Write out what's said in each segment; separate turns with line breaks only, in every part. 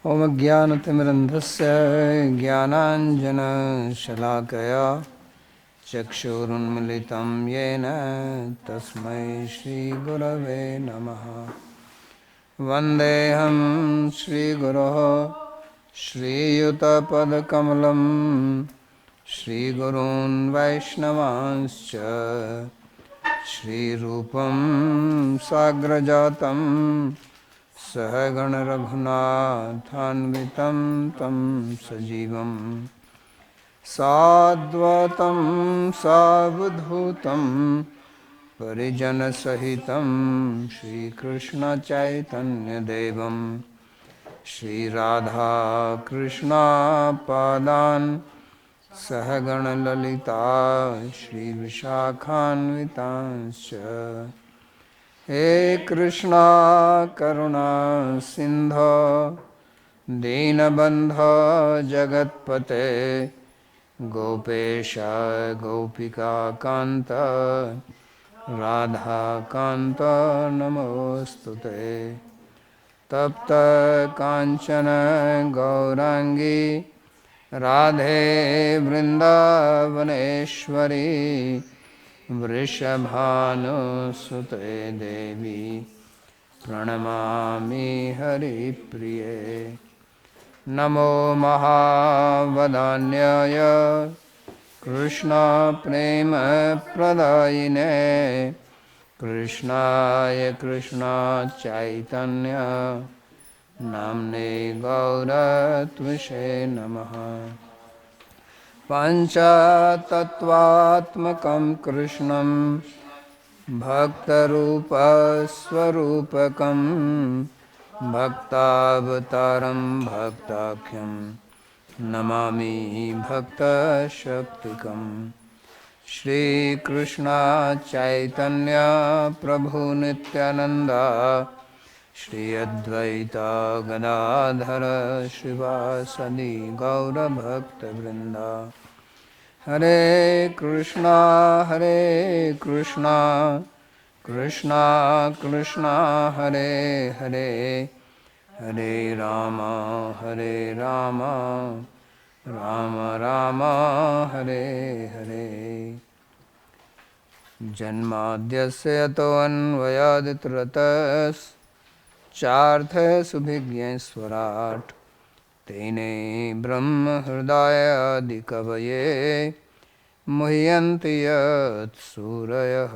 ॐ ज्ञानतिमिरन्धस्य ज्ञानाञ्जनशलाकया चक्षुरुन्मिलितं येन तस्मै श्रीगुरवे नमः। वन्देऽहं श्रीगुरोः श्रीयुतपदकमलं श्रीगुरून् वैष्णवांश्च श्रीरूपं साग्रजातं सहगणरघुनाथान्वितं तं सजीवं साद्वतं सावधूतं परिजनसहितं श्रीकृष्णचैतन्यदेवं श्रीराधाकृष्णपादान् सहगणललिता श्रीविशाखान्वितांश्च। हे कृष्णा करुणा सिन्धो दीनबन्धो जगत्पते गोपेश गोपिकान्त राधाकान्त नमोऽस्तुते। तप्त काञ्चन गौराङ्गी राधे वृन्दावनेश्वरी वृषभानुसुते देवी प्रणमामि हरिप्रिये। नमो महावदान्याय कृष्णप्रेमप्रदायिने कृष्णाय कृष्णचैतन्य नाम्ने गौरत्विषे नमः। पञ्चतत्त्वात्मकं कृष्णं भक्तरूपस्वरूपकं भक्तावतारं भक्ताख्यं नमामि भक्तशक्तिकं। श्रीकृष्ण चैतन्य प्रभु नित्यानंद श्री अद्वैत गदाधर श्रीवासदि गौरभक्तवृंद। हरे कृष्णा कृष्णा कृष्णा हरे हरे, हरे राम राम राम हरे हरे। जन्माद्यस्य यतोऽन्वयादितरतश्चार्थसुभिज्ञस्वराट् तेने ब्रह्महृदायादिकवये मुह्यन्ति यत्सूरयः।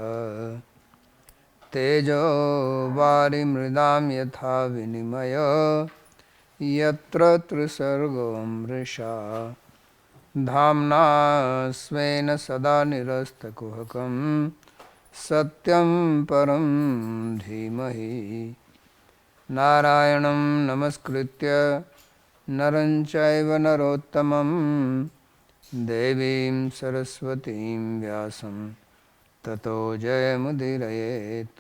तेजो वारिमृदां यथा विनिमयो यत्र त्रिसर्गो मृषा धाम्ना स्वेन सदा निरस्तकुहकं सत्यं परं धीमहि। नारायणं नमस्कृत्य नरं चैव नरोत्तमं देवीं सरस्वतीं व्यासं ततो जयमुदीरयेत्।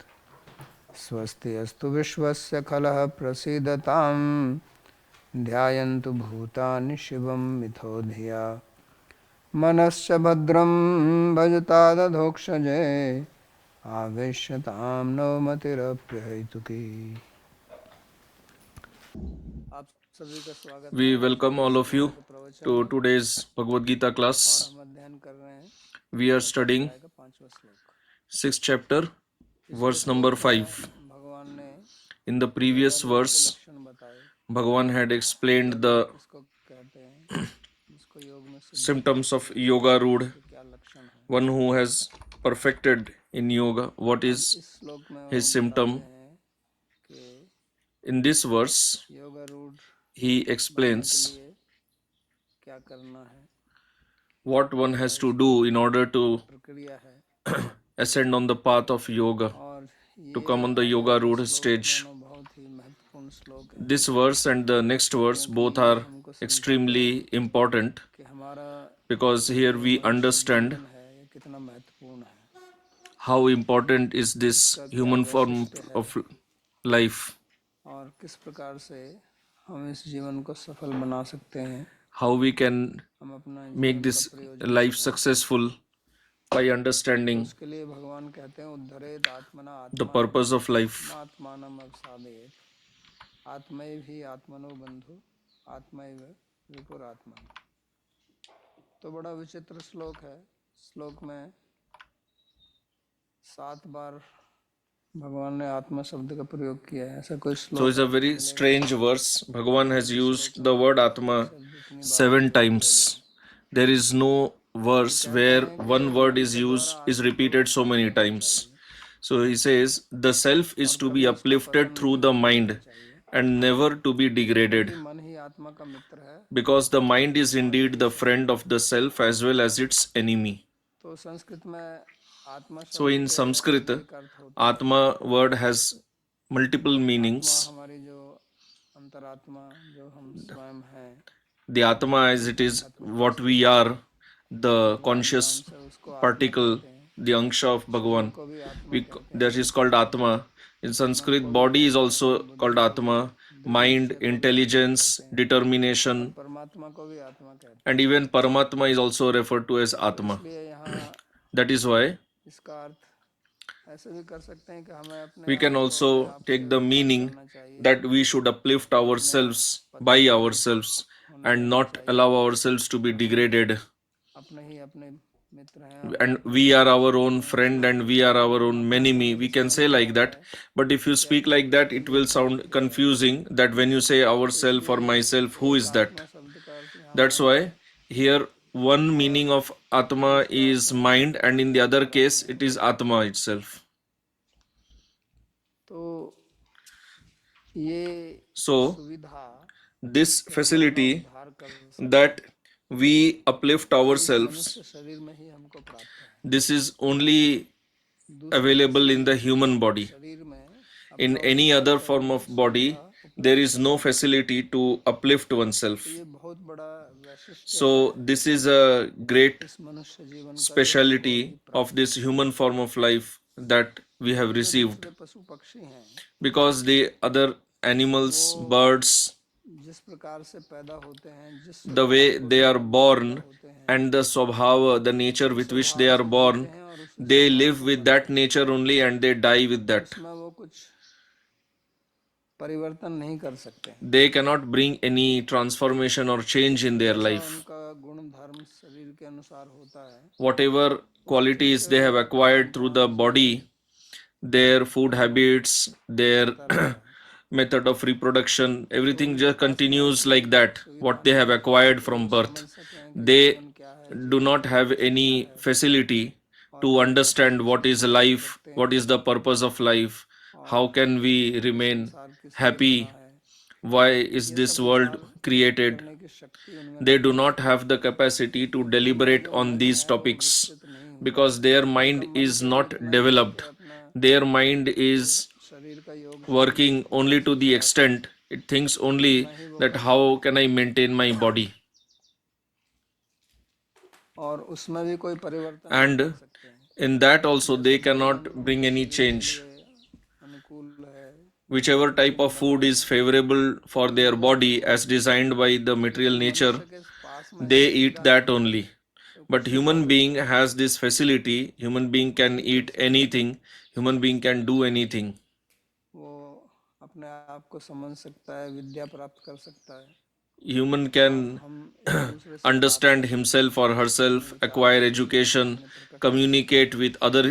स्वस्ति अस्तु विश्वस्य खलः प्रसीदतां ध्यायन्तु भूतानि शिवं मिथो धिया। मनश्च भद्रं भजतादधोक्षजे आवेश्यतां नवमतिरप्यहैतुकी। आप सभी का स्वागत है।
We welcome all of you to today's Bhagavad Gita class.
हम अध्ययन कर रहे हैं
We are studying
का 5वां श्लोक।
6th chapter, verse number 5.
भगवान ने
In the previous verse,
लक्षण बताए
Bhagavan had explained the
किसको कहते हैं, जिसको योग में
symptoms of Yoga Rudh,
क्या लक्षण है।
one who has perfected in yoga. What is
इस श्लोक में
his symptom?
कि
In this verse,
योगा रूढ़
he explains
क्या करना है,
what one has to do in order to
प्रक्रिया है
ascend on the path of yoga,
और
to come on the Yoga Rudh stage.
बहुत ही महत्वपूर्ण श्लोक है
This verse and the next verse both are extremely important
कि हमारा
because here we understand
है ये कितना महत्वपूर्ण है,
how important is this human form of life,
और किस प्रकार से हम इस जीवन को सफल बना सकते हैं,
how we can
हम अपना
make this life successful by understanding
उसके लिए भगवान कहते हैं उद्धरेत आत्मना
the purpose of life.
आत्मानम अवसादेत आत्मैव ही आत्मनो बंधु आत्मैव विपुरात्मा। तो बड़ा विचित्र श्लोक है। श्लोक में 7 बार भगवान ने आत्मा शब्द का प्रयोग किया है। ऐसा कोई
So
श्लोक
it's a
आपको
very
मिलेगा
strange verse. Bhagavan has
एक ही श्लोक
used the
में
word Atma
शब्द इतनी बार
7
प्रयोग किया
times.
जाए।
There is no
ये
verse
कहते
where
हैं कि
one word
मन
is
के द्वारा
used is
आत्मा को
repeated so many
पाना
times.
चाहिए
So he says the self is
और
to be
कभी उसका
uplifted
पतन
through
नहीं
the
होने
mind
देना चाहिए,
and never to be degraded,
क्योंकि मन ही आत्मा का मित्र है
because the mind is
और
indeed
यही
the
शत्रु
friend
है।
of the self as well as its enemy.
तो संस्कृत में आत्मा
So
शब्द
in
के
Sanskrit,
अनेक अर्थ होते हैं।
Atma word has multiple
आत्मा
meanings.
हमारी जो अंतरात्मा जो हम स्वयं हैं,
The Atma, as it is
आध्यात्मिक
what
वस्तु
we
है,
are, the
भगवान का
conscious
अंश है, उसको आत्मा
particle,
कहते हैं।
the Angsha of
शरीर
Bhagavan.
को भी आत्मा कहते हैं
That is called
संस्कृत में।
Atma. In
मन
Sanskrit,
को भी
body is
कहते हैं,
also called
बुद्धि को भी,
Atma, mind,
दृढ़ निश्चय को भी आत्मा
intelligence,
कहते हैं और
determination,
परमात्मा को भी आत्मा कहते
and
हैं।
even Paramatma is also referred to as
तो
Atma.
इसलिए यहाँ
That is why
इसका अर्थ ऐसे भी कर सकते हैं कि हमें अपने
we can
आप को अपने
also
आप से
take the
प्यार
meaning
करना चाहिए
that we should uplift
और अपने
ourselves by
पतन को नहीं
ourselves
होने
and
देना
not
चाहिए,
allow ourselves to be
और हम
degraded.
अपने ही अपने मित्र हैं, हम
And
अपने
we
ही
are
अपने
our
शत्रु
own
हैं।
friend and we are our own
आत्मा को
enemy.
भी
We can say
समझना
like
है
that. But if you
कि
speak like that, it
ये
will
क्या
sound
अर्थ किया है।
confusing that when you say
तो
ourself or
इसलिए
myself, who
एक
is that?
आत्मा शब्द का अर्थ यहाँ
That's
मन है
why here one
और
meaning of Atma
दूसरा अर्थ
is
यहाँ
mind, and in the other case,
अंतरात्मा
it
है।
is Atma itself.
तो ये
So,
सुविधा
this
कि हम अपना
facility
उद्धार कर सकें,
that we uplift
ये इस
ourselves,
मनुष्य शरीर में ही हमको प्राप्त है।
this is only
दूसरे
available
किसी
in the human body.
शरीर में
In
अपना
any
उद्धार
other
करने
form
की
of body,
सुविधा
there
उपलब्ध
is no
नहीं है।
facility to uplift
तो
oneself.
ये बहुत बड़ा वैशिष्ट्य
So,
है
this is a great
इस मनुष्य जीवन का जो हमको अभी
speciality of
प्राप्त
this
है,
human form of life that we have
क्योंकि जो
received,
दूसरे पशु पक्षी हैं
because the other
वो
animals, birds,
जिस प्रकार से पैदा होते हैं, जिस
the
स्वभाव
way
को
they are
लेकर के पैदा
born
होते हैं,
and the swabhava, the nature
उसी
with which they
स्वभाव
are
से जीते
born,
हैं और उसी
they
स्वभाव
live
से
with
मरते
that
हैं।
nature only and they die with that.
उसमें वो कुछ परिवर्तन नहीं कर सकते हैं।
They cannot bring any transformation or change in their
जैसा
life.
उनका गुण धर्म शरीर के अनुसार होता है,
Whatever
उस ठीक
qualities
से
they
वो
have
वर्तमान
acquired through
प्राणी
the
जीवन
body, their food
वो
habits, their
चलता रहता है।
method of reproduction,
तो
everything
उनके
just
पास में
continues
ऐसी
like that,
सुविधा
what they
नहीं
have
है
acquired
कि वो
from birth.
समझ सकें कि
They
जीवन क्या है,
do
जीवन
not
का
have
उद्देश्य क्या
any
है,
facility
और
to
हम कैसे
understand what
इसमें
is
जीवित रह
life,
सकते
what
हैं,
is the purpose of life, how
और
can we
ये
remain
संसार किस लिए बना
happy,
है,
why is
ये
this
सब
world
विचार
created.
करने की शक्ति उनमें
They do
नहीं है,
not have the capacity to
उनका
deliberate
जो
on
मन
these
है वो
topics
विकसित नहीं हुआ है।
because their
उनका
mind
मन
is
केवल
not
इतना ही है कि
developed.
अपना
Their mind
जो
is
शरीर का योग
working
शरीर
only to
कैसे
the
चला सके,
extent it thinks only
उतना ही वो
that
कर
how
सकते
can
हैं,
I maintain my body,
और उसमें भी कोई परिवर्तन नहीं कर
and
सकते हैं।
in that also
जैसे
they
भोजन
cannot bring
उनके
any
शरीर के
change.
लिए अनुकूल है, जिस
Whichever
पद्धति
type
से
of
बना
food is
है,
favorable for
वही
their
भोजन
body
वो
as designed by the material
किसी
nature,
मनुष्य के पास में
they
है,
eat
सुविधा
that
नहीं है,
only.
तो
But
किसी
human
और
being has this facility. Human being
वो
can
नहीं कर
eat
सकता है।
anything. Human being can do anything.
वो अपने आप को समझ सकता है, विद्या प्राप्त कर सकता है,
Human
और
can
हम एक दूसरे से बात
understand
कर सकते
himself
हैं,
or
अपने
herself,
विचार
acquire
एक दूसरे
education,
सामने प्रकट कर सकते
communicate
हैं,
with other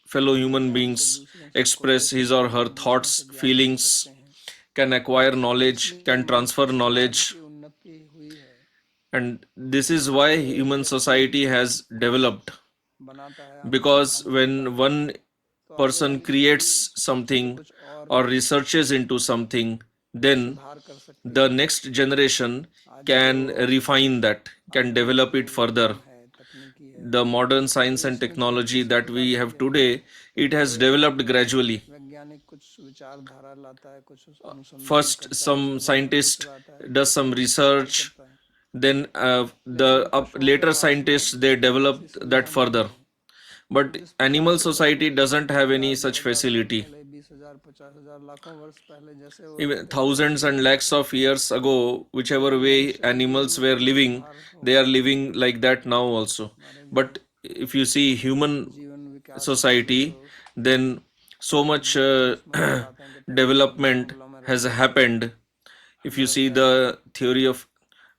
fellow
अपने
human
ज्ञान को
beings,
दूसरों को दे
express his
सकते
or
हैं,
her
दूसरों से
thoughts,
ज्ञान ले सकते
feelings,
हैं।
can acquire
तो
knowledge,
इसलिए
can
मनुष्य
transfer
समाज
knowledge.
की उन्नति हुई है
And this
कि
is
जब
why
एक
human
व्यक्ति
society has developed.
बनाता है,
Because
अनुसंधान करता
when
है,
one
तो आगे
person
वाली पीढ़ी
creates
उससे
something
कुछ और
or researches into something, then
सुधार कर सकती
the
है।
next generation
आज जो
can refine that, can
आधुनिक
develop
जो
it further.
विज्ञान है, तकनीकी है,
The modern
तो
science and
इसमें बहुत
technology
किसी
that
प्रकार
we
से
have
जो है
today, it has
एक
developed gradually.
वैज्ञानिक कुछ विचारधारा लाता है, कुछ अनुसंधान
First,
करता है,
some
शोधन में
scientist
दूसरा आता है,
does some
कुछ सुधार
research,
करता है,
then
लेकिन
the
पशुओं के
later
पास में
scientists they
ऐसी
developed that
सुविधा नहीं
further.
है। तो
But
जिस प्रकार
animal
से पशु
society doesn't have any
1000
such
2000 साल
facility.
पहले, 20,000 50,000 लाखों वर्ष पहले जैसे वो
Even
रहते थे
thousands
वैसे
and
नहीं रह
lakhs
सकते।
of years ago, whichever
अगर
way
मनुष्य की
animals were
उन्नति
living,
सुधार
they are
हो,
living like that now also.
हमारे जो
But if you see human
जीवन विकास की जो
society, then so much
पद्धति है, उसमें हम पाते हैं कि पहले सब
development
जंगलों में
has
रहते थे,
happened. If
हम
you
लोग
see
गए
the theory of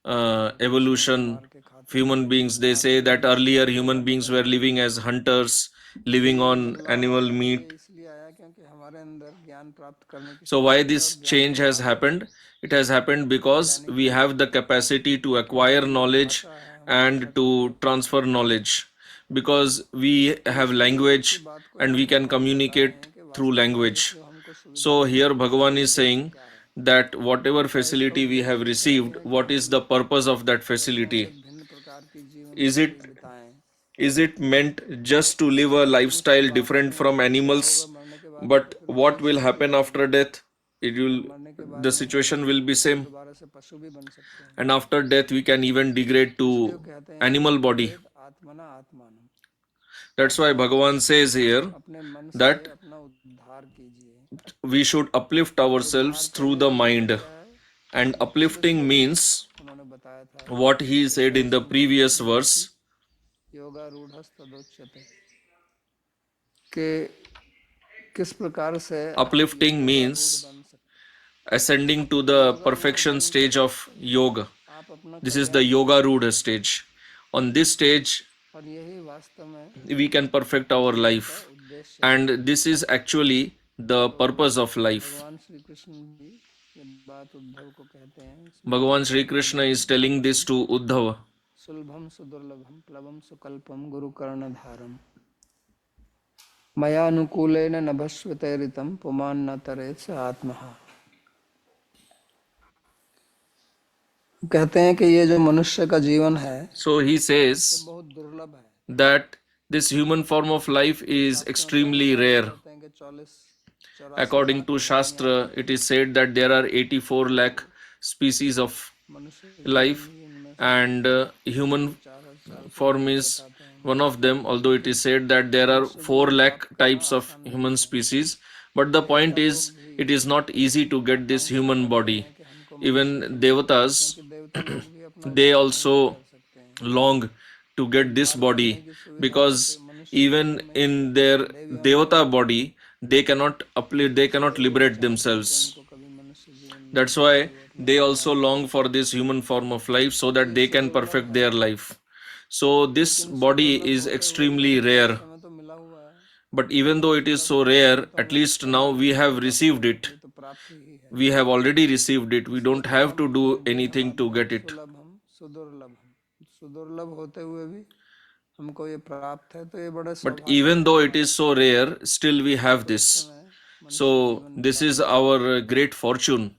evolution
मार के खाते
of human beings. They say that earlier human beings were living as hunters, living on animal meat.
ये इसलिए आया क्योंकि हमारे अंदर ज्ञान प्राप्त करने की
So why
शक्ति है
this
और ज्ञान
change has happened? It has happened because we have the capacity to acquire knowledge
भाषा है, हम
and to transfer knowledge. Because we have language
बात को
and we can
भगवान बता रहे
communicate
हैं कि
through language.
जो हमको सुविधा
So here Bhagavan is saying
क्या है,
that whatever facility we have received, what is the purpose of that facility?
भिन्न प्रकार की जीवन
Is
शैली
it
बिताएं,
is it meant just to live a lifestyle different from animals?
मरने के बाद
But what will happen after death? It will
मरने के बाद
the situation will be same.
दोबारा से पशु भी बन सकते हैं,
And after death we can even degrade to
कहते हैं
animal body.
आत्मना आत्मानम,
That's why Bhagavan says here
अपने मन से
that
अपना उद्धार कीजिए,
we should uplift ourselves through the mind. And uplifting means
उन्होंने बताया था
what he said in the previous verse.
योगारूढ़स्तदोच्यते, कि किस प्रकार से
Uplifting means ascending to the perfection stage of yoga.
आप अपना
This is the yoga rudha stage. On this stage,
और यही वास्तव में
we can perfect our life.
उद्देश्य,
And this is actually the purpose of life.
भगवान श्री कृष्ण भी ये बात उद्धव को कहते हैं,
Bhagavan Sri Krishna is telling this to Uddhava.
सुलभम सुदुर्लभम प्लवम सुकल्पम गुरु कर्णधारम मया अनुकूलेन नभस्वतैरितम पुमान न तरेत स आत्महा। कहते हैं कि ये जो मनुष्य का जीवन है
So he says
बहुत दुर्लभ है,
that this human form of life is extremely rare.
कहते हैं कि 44
According to Shastra, it is said that there are 84 lakh species of
मनुष्य
life, and human form is one of them, although it is said that there are 4 lakh types of human species. But the point is, it is not easy to get this human body. Even devatas,
देवता लोग भी अपना
they also
सकते हैं,
long to get this body, because even in their devata body they cannot uplift, they cannot liberate themselves.
कभी मनुष्य जीवन
That's why they also long for this human form of life so that they can perfect their life. So this body is extremely rare.
में तो मिला हुआ है,
But even though it is so rare, at least now we have received it.
तो प्राप्त ही है,
We have already received it. We don't have to do anything to get it.
सुलभम सुदुर्लभम, सुदुर्लभ होते हुए भी हमको ये प्राप्त है, तो ये बड़ा
But even though it is so rare, still we have this. So this is our great fortune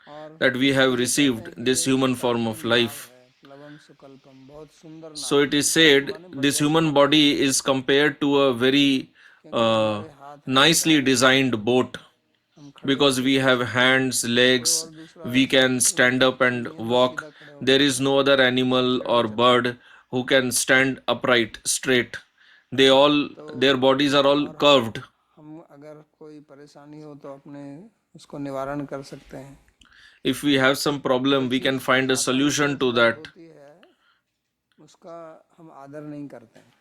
और
that we have received this human form of life.
प्लवम सुकल्पम, बहुत सुंदर
So it is said this human body is compared to a very nicely designed boat, because we have hands, legs, we can stand up and walk. There is no other animal or bird who can stand upright, straight. They all, their bodies are all curved.
हम अगर कोई परेशानी हो तो अपने उसको निवारण कर सकते हैं,
If we have some problem, we can find a solution to that.
होती है उसका हम आदर नहीं करते हैं,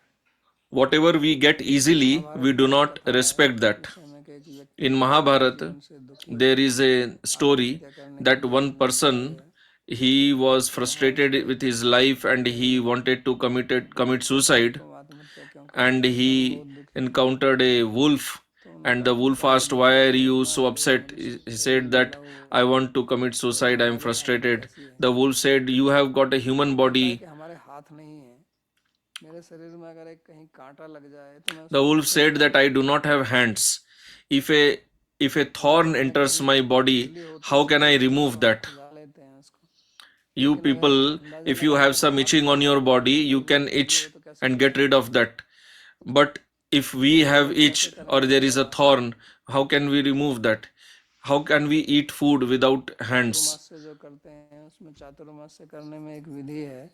Whatever we get easily, we do not respect that.
समय के एक व्यक्ति
In Mahabharata,
से दुखी
there is a story that one person, he was frustrated with his life and he wanted to commit suicide,
आत्महत्या क्यों,
and he encountered a wolf, and the wolf asked, why are you so upset? He said that I want to commit suicide, I am frustrated. The wolf said, you have got a human body.
कि हमारे हाथ नहीं है, मेरे शरीर में अगर एक कहीं कांटा लग जाए तो मैं
The wolf said that I do not have hands. If a thorn enters my body, how can I remove that?
उठा लेते हैं उसको,
You people, if you have some itching on your body, you can itch and get rid of that. But if we have itch or there is a thorn, how can we remove that? How can we eat food without hands?
से जो करते हैं उसमें चातुर्मास्य करने में एक विधि है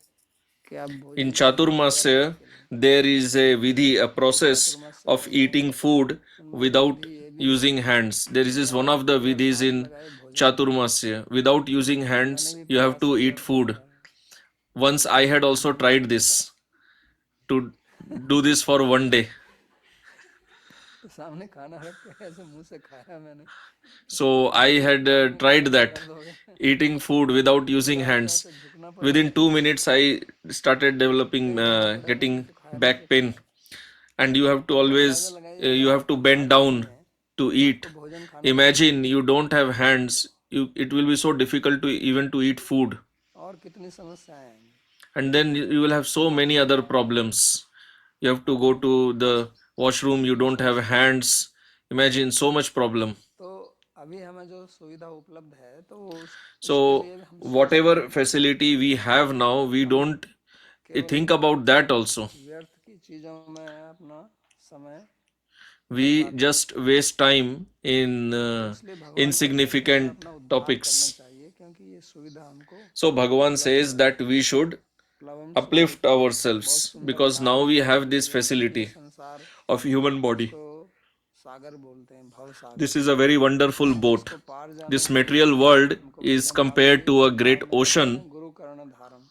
कि आप भोजन
In Chaturmasya, there is a vidhi, a process of eating food without using hands. There is one of the vidhis in Chaturmasya. Without using hands, you have to eat food. Once I had also tried this, to do this for one day.
तो सामने खाना रख के ऐसे मुंह से खाया मैंने,
So I had
हाथ में
tried
खाने में
that,
दर्द हो गया,
eating food without using
दीवार को
hands.
ऐसे झुकना पड़
Within
गया,
2 minutes, I started developing,
फिर उठना पड़ेगा
getting
क्योंकि खाया नीचे
back pain,
खाया।
and you have to
तो अंदाजा
always,
लगाइए अगर
you have to
आपके
bend
हाथ नहीं
down
है,
to eat.
आपको भोजन खाना कैसे
Imagine
खाना
you don't have hands. It will be so difficult to even to eat food,
और कितनी समस्याएं आएंगी।
and then you will have so many other problems. You have to go to the washroom. You don't have hands. Imagine so much problem.
तो अभी हमें जो सुविधा उपलब्ध है तो उसके
So
लिए हम सोचते
whatever
नहीं है,
facility we have now, we
हम
don't
केवल
think about that also.
व्यर्थ की चीजों में अपना समय
We
बर्बाद
just
करते हैं।
waste time in
तो इसलिए भगवान कहते हैं कि हमें
insignificant
अपना उद्धार करना
topics.
चाहिए क्योंकि ये सुविधा हमको
So Bhagavan
उपलब्ध
says
है।
that we should
प्लवम
uplift
सुकृतम, बहुत
ourselves
सुंदर
because
भाव
now we
दिया
have
कि
this
ये
facility
संसार,
of human body.
इसको सागर बोलते हैं, भव
This
Sagar,
is a very wonderful boat.
इसको पार जाने
This
के लिए
material world
हमको
is
भोजन भात
compared
चाहिए।
to a
और
great
भाव में कहते
ocean,
हैं गुरु कर्ण धारम,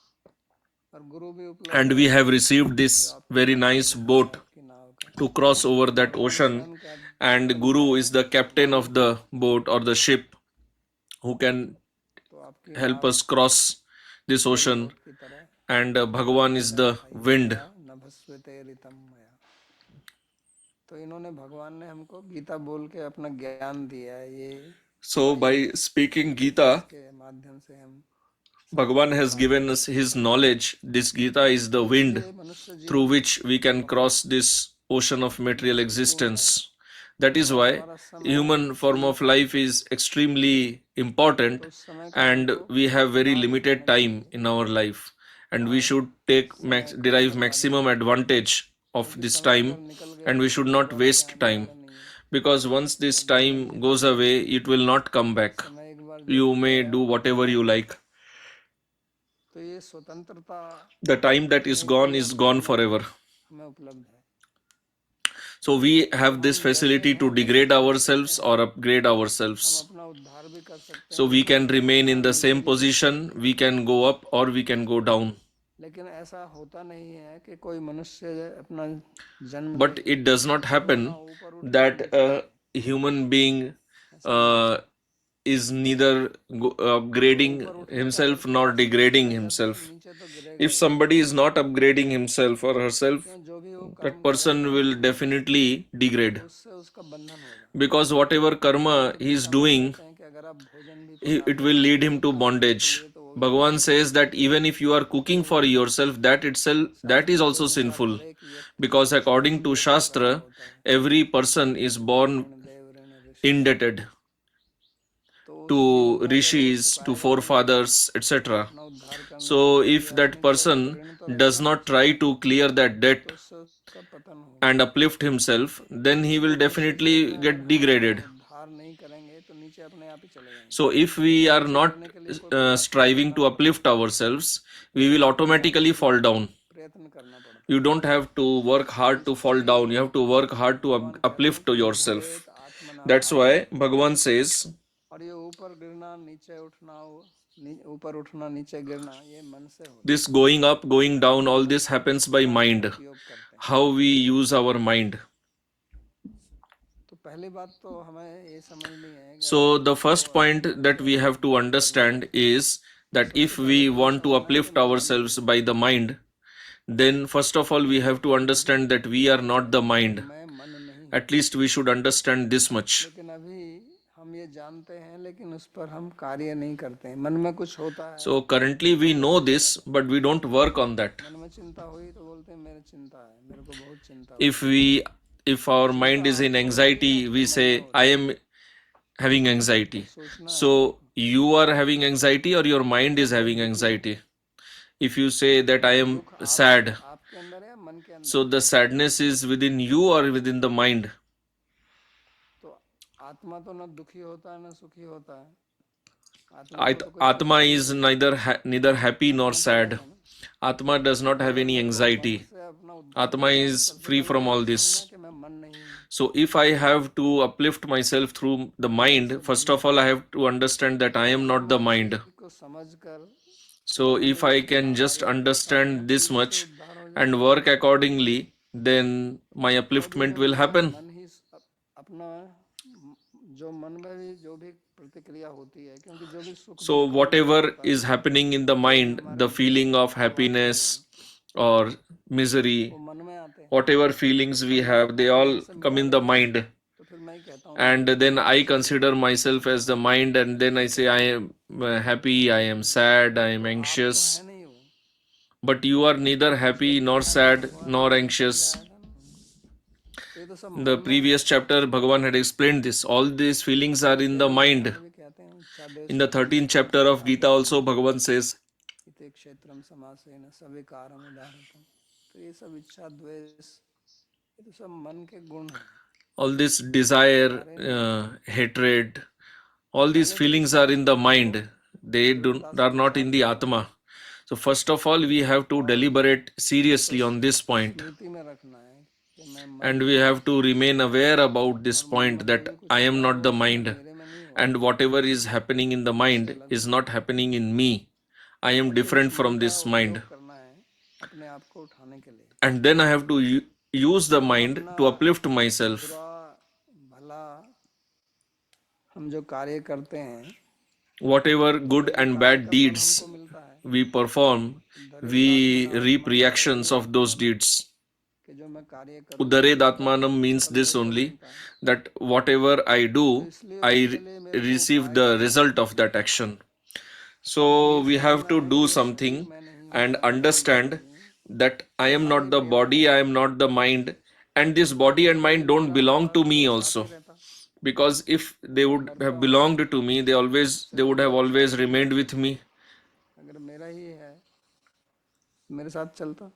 और गुरु भी उपलब्ध
and
है
we have received
जो
this
आपको
very
मार्ग
nice
दिखाए
boat
आपकी नाव का।
to cross over
तो
that
भगवान
ocean,
स्वयं
and
बता
Guru
रहे
is
हैं
the
कि
captain
Guru
of the boat or the ship who can
तो आपकी
help
now
us cross this
जल
ocean,
पोत की तरह
and Bhagavan is
Narmada
the
स्थायी
wind.
तया नभस्वते ऋतम मया। तो इन्होंने, भगवान ने हमको गीता बोल के अपना ज्ञान दिया है, ये
So
Vani
by speaking Gita,
इसके माध्यम से हम
Bhagavan
सबको
has
पार कर
given us
सकते हैं।
his knowledge. This Gita is the
तो
wind
इसलिए मनुष्य
through
जीवन
which we can
बहुत
cross this ocean of material
महत्वपूर्ण है
existence. That is
और
why
हमारा समय
human form of
सीमित है।
life is extremely
तो
important,
उस समय का
and
हमको
we have very
लाभ
limited
उठाना
time
चाहिए
in our life, and we
और
should take
समय का
derive
बर्बादी
maximum
नहीं करना चाहिए,
advantage of
क्योंकि
this
समय अगर
time,
निकल
and
गया
we
तो
should
फिर
not
दोबारा के
waste
आने
time,
वाला नहीं है।
because once this
और भगवान
time goes
कहते हैं
away, it will not come
कि
back.
समय एक बार जो
You
हो
may
गया
do whatever
गया।
you like.
तो ये स्वतंत्रता
The time that is
अपने को
gone
ही
is
अपने
gone
लिए
forever.
हमें उपलब्ध है।
So we
तो
have this
हम जैसे
facility to
हैं वैसे
degrade
चल सकते
ourselves
हैं,
or upgrade
हम
ourselves.
अपना उद्धार भी कर सकते
So
हैं,
we can remain in
और
the
नीचे
same
भी गिर
position,
सकते हैं।
we can go up or we can go down.
लेकिन ऐसा होता नहीं है कि कोई मनुष्य अपना जन्म ले
But it does not
और अपना
happen
ऊपर उठ के
that
नीचे
a
गिरे,
human being
ऐसा नहीं
uh,
होता।
is neither
जो
upgrading
ऊपर उठने का अगर
himself nor
प्रयास नहीं
degrading
करेगा तो फिर
himself.
नीचे तो गिरेगा
If
he.
somebody is not upgrading himself or herself,
क्यों, जो भी वो
that
कर्म
person
करेगा
will definitely degrade.
तो उससे उसका बंधन होगा।
Because whatever
भगवान
karma
तो
he is
गीता में
doing,
कहते हैं कि अगर आप भोजन भी
it
पकाते
will
हैं
lead him to
अपने शरीर के
bondage.
लिए तो वो भी
Bhagavan
पाप है।
says that even if you are cooking
तो
for yourself, that itself, that is
शास्त्र के
also
अनुसार
sinful.
हर एक व्यक्ति
Because according
ऋण
to
लेकर पैदा
Shastra,
होता है,
every person is born
ऋण देव ऋण ऋषि।
indebted
तो उस जीवन
to
में अगर वो
rishis, to
चुकाएगा नहीं
forefathers, etc.
अपना उद्धार करने की
So if
प्रक्रिया
that
नहीं करेगा तो
person
ऋण तो
does
लगेगा ना
not try
उसको,
to clear that debt
तो उससे उसका पतन होगा।
and uplift himself, then he will
तो मनुष्य जीवन
definitely
में अगर
get
हम अपना
degraded.
उद्धार नहीं करेंगे तो नीचे अपने आप ही चले जाएंगे,
So if we
क्योंकि
are
नीचे
not
गिरने के लिए कोई प्रयास नहीं
striving
करता,
to uplift ourselves, we will
लेकिन
automatically fall down.
प्रयत्न करना पड़ता
You
है।
don't have to work
तो
hard to fall
इसलिए
down. You have to work hard to
भगवान कहते हैं
uplift to
कि
yourself.
भवेत
That's
आत्मनाभाव।
why Bhagavan says
और ये ऊपर गिरना नीचे उठना, ऊपर उठना नीचे गिरना, ये मन से होता
this
है।
going up, going down, all
हम
this happens by
मन का
mind.
उपयोग करते हैं।
How we use our mind.
तो पहली बात तो हमें ये समझनी है कि अगर
So the
हमको
first point
अपने मन
that
से
we have to
उद्धार करना
understand
है
is
तो
that
सबसे
if
पहले
we
तो ये
want to
समझना है कि
uplift
मैं मन
ourselves
नहीं हूँ।
by the mind, then first of all we have to understand that we are not the
कि
mind.
मैं मन नहीं हूँ।
At least we should understand this much.
लेकिन अभी हम ये जानते हैं लेकिन उस पर हम कार्य नहीं करते हैं। मन में कुछ होता है
So currently we
तो
know
हम नहीं
this,
करते।
but we don't work on that.
मन में चिंता हुई तो बोलते हैं मेरे चिंता है, मेरे को बहुत चिंता हो
If
रही
we if
है।
our
चिंता
mind is in
आपको हो रही है,
anxiety,
आपके
we
मन में
say
हो
I
रही है,
am having
तो
anxiety.
सोचना है
So you are having anxiety or your mind is
जब तक
having
दुखी हो।
anxiety. If you say that I am
दुख आप
sad,
आपके अंदर है या मन के अंदर
so
है?
the sadness is within you or within the mind.
तो आत्मा तो न दुखी होता है न सुखी होता है, आत्मा को तो कोई
Atma
चिंता नहीं
is
होती,
neither happy nor
आत्मा तो अलग
sad.
है ना।
Atma does not
तो
have
जब
any
तक हम मन
anxiety.
से अपना उद्धार
Atma
करना है तो
is
सबसे
free
पहले
from
तो ये
all
समझना
this.
है कि मैं मन नहीं हूँ।
So if I have to uplift myself through the
मन
mind,
से
first
बंधन
of all I have to understand that I
तो
am not
हम
the
इसी
mind.
को समझकर
So if
अनुदिन
I
अपना
can just
कार्य करता रहें
understand
तो
this
नीचे
much
उद्धार हो
and
जाएगा।
work accordingly, then my
जो भी
upliftment will
होगा
happen.
मन ही अपना जो मन में भी जो भी प्रतिक्रिया होती है, क्योंकि जो भी सुख
So,
दुख का अनुभव
whatever
होता
is
है
happening in the
ये
mind,
हमारे
the
जो
feeling of
भावात्मा
happiness
है
or misery,
वो मन में आते हैं।
whatever feelings we
और
have, they
जब
all
इससे
come
मिला
in the
रहता हूँ
mind.
तो फिर मैं कहता हूँ
And
कि
then I
ये
consider myself as the mind, and then I say I am happy, I am sad, I am
तो आप तो
anxious.
है नहीं वो,
But you are neither
उसको
happy nor
देखना तो
sad
भगवान
nor
ही
anxious.
समझाएगा ना। तो ये तो सब
In
मन
the
में है।
previous chapter, Bhagavan had explained this. All these feelings are in
इसलिए
the
तो
mind.
भगवान भी कहते हैं इच्छा
In
द्वेष
the
मोह
13th chapter of Gita, also Bhagavan says,
इति क्षेत्रम समासेन सविकारम उदाहरतम। तो ये सब इच्छा द्वेष ये तो सब मन के गुण हैं,
all this desire,
हमारे नहीं है।
hatred,
तो
all these
पहले तो इस
feelings are in the
मन को
mind. They
दृढ़ता
are
से
not in
विचार
the
करना है
Atma. So, first of all, we have to
और
deliberate
उसको
seriously on this point.
स्मृति में रखना है कि मैं मन
And we
नहीं
have
हूँ
to remain aware about this
और मन
point
में जो
that
भी कुछ
I
हो
am
रहा है
not
वो
the
असल में
mind.
मेरे में नहीं हो
And
रहा,
whatever is happening in the
मुझसे
mind
अलग
is
हो
not
रहा है।
happening in me. I am
और फिर
different
उस मन
from
का
this mind.
उपयोग करना है अपने आप को उठाने के लिए।
And then I have to use the
तो हम
mind
अपना
to uplift myself.
बुरा भला हम जो कार्य करते हैं
Whatever
तो
good
वही
and
कार्य
bad
का फल हमको
deeds
मिलता है।
we perform, we
दरिद्रात्मना
reap
आत्मना
reactions
शरीर
of those
आत्मना
deeds.
कि जो मैं कार्य करूंगा
Udared
उसका
Atmanam means
फल
this
मेरे को
only,
मिलता है।
that whatever I
तो
do,
इसलिए
I
उसके लिए मेरे को
receive
उपाय
the
करना
result
है।
of that action.
और
So
ये
we have
समझना
to
है
do
कि ये शरीर
something
मैं नहीं हूँ,
and
मैं बॉडी
understand
नहीं हूँ,
that I
ये
am
हमारी
not the
मेरा
body,
है।
I am not the mind, and this body and
अगर
mind don't
मेरा
belong
होता
to
तो
me
दोष आते
also.
रहता,
Because if they
मैं
would
मरता
have
हूँ
belonged to me, they
शरीर
would
भी
have
अच्छा
always
है,
remained with me.
अगर मेरा ही है मेरे साथ चलता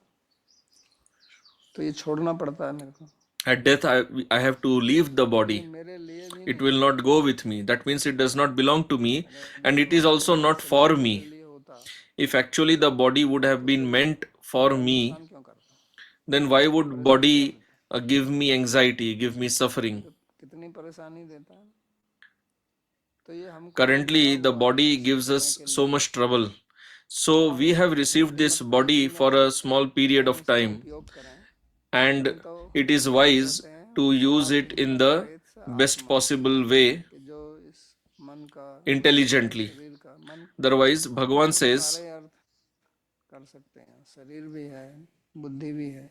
तो ये छोड़ना पड़ता है मेरे को,
At death, I have to leave the
तो ये
body.
मेरे लिए भी
It
नहीं
will
है।
not go with me. That means it does not belong to me,
अगर
and it is
भगवान का
also
दिया
not
शरीर
for
मेरे
me.
लिए होता
If actually the body would have
तो
been
फिर
meant for
मेरा
me,
नुकसान क्यों करता,
then why
क्यों
would
परेशान क्यों
body
देता,
give me anxiety, give me suffering?
तो कितनी परेशानी देता है। तो ये हमको मिला
Currently, the
हुआ है
body
कुछ
gives
समय
us
के
so
लिए।
much trouble.
तो
So
आप
we have received
बड़ी
this
मतलब
body
इसी
for
में
a small period
हम
of
उसका
time,
उपयोग करें,
and
नहीं तो
it is
क्या
wise
कहते हैं
to use it in
पराधीनता
the
करेत से
best
आत्मा,
possible way,
कि जो इस मन का बुद्धि का
intelligently.
शरीर का मन
Otherwise, Bhagavan
मन के
says,
सारे अर्थ कर सकते हैं, शरीर भी है बुद्धि भी है।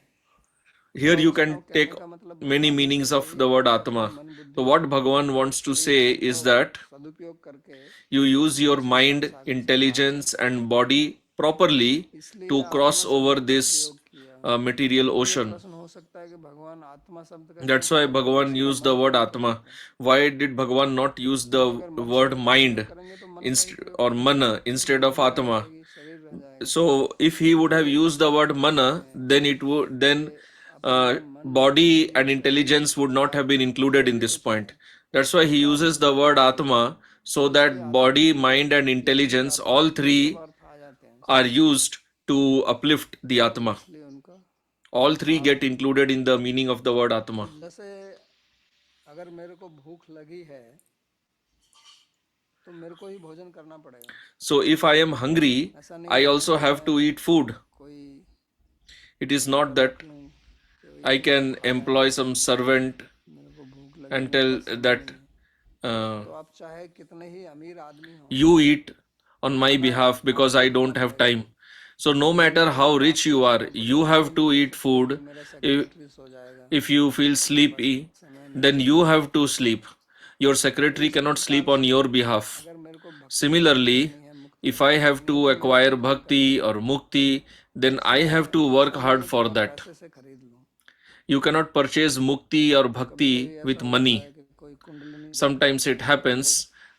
here
और
you
इसका
can
कहने
take
का मतलब
many
भगवान
meanings of
यही
the word
कहना है कि
Atma.
मन
So,
बुद्धि
what Bhagavan wants to
शरीर
say
तीनों
is that
सदुपयोग करके
you use your
इस संसार
mind,
सागर से पार हो
intelligence,
सकते हैं।
and body properly
इसलिए
to cross
आत्मा शब्द
over
का
this
प्रयोग किया।
material
अब ये
ocean.
प्रश्न हो सकता है कि भगवान आत्मा शब्द का क्यों
That's why
प्रयोग किया,
Bhagavan
उसी का
used
मन
the
क्यों
word
नहीं कर
Atma.
सकते।
Why did Bhagavan not use
क्योंकि
the
अगर मन
word
शब्द का
mind
प्रयोग करेंगे तो मन का ही प्रयोग
or
करेंगे,
mana
क्योंकि
instead of
बॉडी रह
Atma?
जाएगी शरीर रह जाएगा।
So if he would have
तो
used the word mana,
इसलिए
then it would then
ये अपना मन
body
बुद्धि
and
शरीर
intelligence would not have
सारे
been included in
सभी
this
कुछ है,
point. That's why he
इसका
uses
अर्थ
the
निकल
word
जाएगा।
Atma, so
इसलिए
that
आत्मा
body, mind, and
इसलिए
intelligence,
आत्मा
all
के ये सब
three
अर्थ आ जाते हैं
are
इसमें।
used to uplift the
तो
Atma.
इसलिए उनका
All three
भाव
get
है।
included in the meaning of the word
तो
Atma.
जैसे अगर मेरे को भूख लगी है तो मेरे को ही भोजन करना पड़ेगा,
So if I am hungry,
ऐसा नहीं
I
है
also
कि
have
मैं
to eat food.
कोई
It is
किसी को
not that
रख लूँ कि
I
ये लो
can
खा लें,
employ some servant
मेरे को भूख लगी
and
मेरे
tell
पास समय
that
नहीं है।
uh,
तो आप चाहे कितने ही अमीर आदमी हो,
you eat on my
खाना
behalf because
आपको
I
ही खाना
don't have
पड़ेगा।
time. So no
नींद
matter
का
how
वक्त
rich
आपको
you are,
सोना
you
पड़ेगा, ये
have to
नहीं
eat
कह सकते कि
food.
मेरा
If
सेक्रेटरी सो जाएगा,
if you feel
मेरे पास
sleepy,
समय नहीं
then
है।
you have to sleep. Your
तो
secretary
इसी
cannot sleep
प्रकार
on
से
your behalf.
अगर मेरे को भक्ति प्राप्त
Similarly,
करनी है, मुक्ति
if I
प्राप्त
have
करनी है,
to
तो मेरे
acquire
जीवन का
bhakti or
लक्ष्य
mukti, then I
ऐसा
have
है,
to work
ऐसा नहीं
hard
है कि
for
मैं
that.
पैसे से खरीद लूँ।
You cannot purchase mukti or
तो कभी कभी
bhakti
ऐसा
with
होता
money.
है कि कोई कुंडलिनी जागृत
Sometimes it
करने वाला एक
happens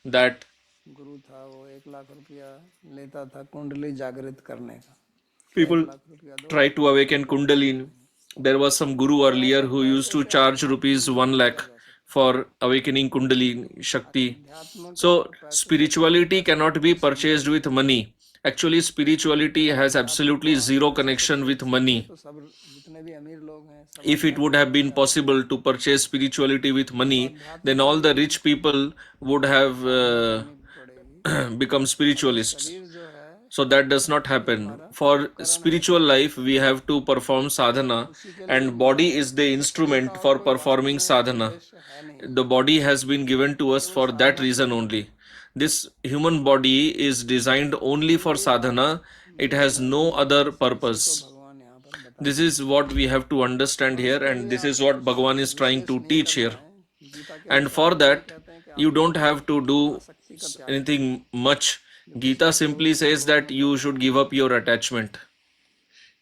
that
गुरु था, वो 1 लाख रुपया लेता था कुंडली जागृत करने का, क्या एक
people
लाख रुपया
try
दोगे
to awaken
कुंडली जागृत
Kundalini.
करेंगे।
There was some guru
तो
earlier
ऐसे
who used
पैसे
to
से
charge
अध्यात्म
rupees
नहीं
1
खरीदा
lakh
जा सकता।
for awakening Kundalini Shakti.
अध्यात्म का
So,
तो पैसे से खरीदा
spirituality
जा सकता
cannot
है,
be
ये
purchased
संभव है।
with money. Actually, spirituality
और
has
अध्यात्म को
absolutely
आप
zero
पैसे से
connection
खरीद
with
सकते हैं,
money.
तो सब जितने भी अमीर लोग हैं सब
If it would
आध्यात्मिक
have
बन
been
जाते हैं।
possible to purchase spirituality with
तो
money,
अध्यात्म
then
के
all
लिए
the
भी
rich people would have
साधना करनी पड़ेगी।
become
और ये
spiritualists.
शरीर जो है
So that does not happen. For spiritual life, we have to perform sadhana,
उसी के लिए
and
मिला
body
है।
is the
उसका
instrument
और
for
कोई वास्तव
performing
में
sadhana.
उद्देश्य है नहीं,
The body has been given to us
केवल
for that
साधना
reason
करनी है।
only. This human body is designed only
तो
for
ये बात
sadhana, it
जो
has
है
no other
इसी को
purpose.
भगवान यहाँ पर बता
This
रहे हैं।
is what we have to understand
और
here,
उसके
and
लिए
this is
आपको
what
कुछ
Bhagavan is trying
wishes
to
नहीं
teach
करना
here.
है। गीता के
And
अनुसार
for
तो यही
that,
कहते हैं कि
you
आपको
don't have to do
आसक्ति का त्याग करना है,
anything much.
जो
Gita
पिछले
simply says
श्लोक
that
में
you
कहा
should
है
give up your attachment.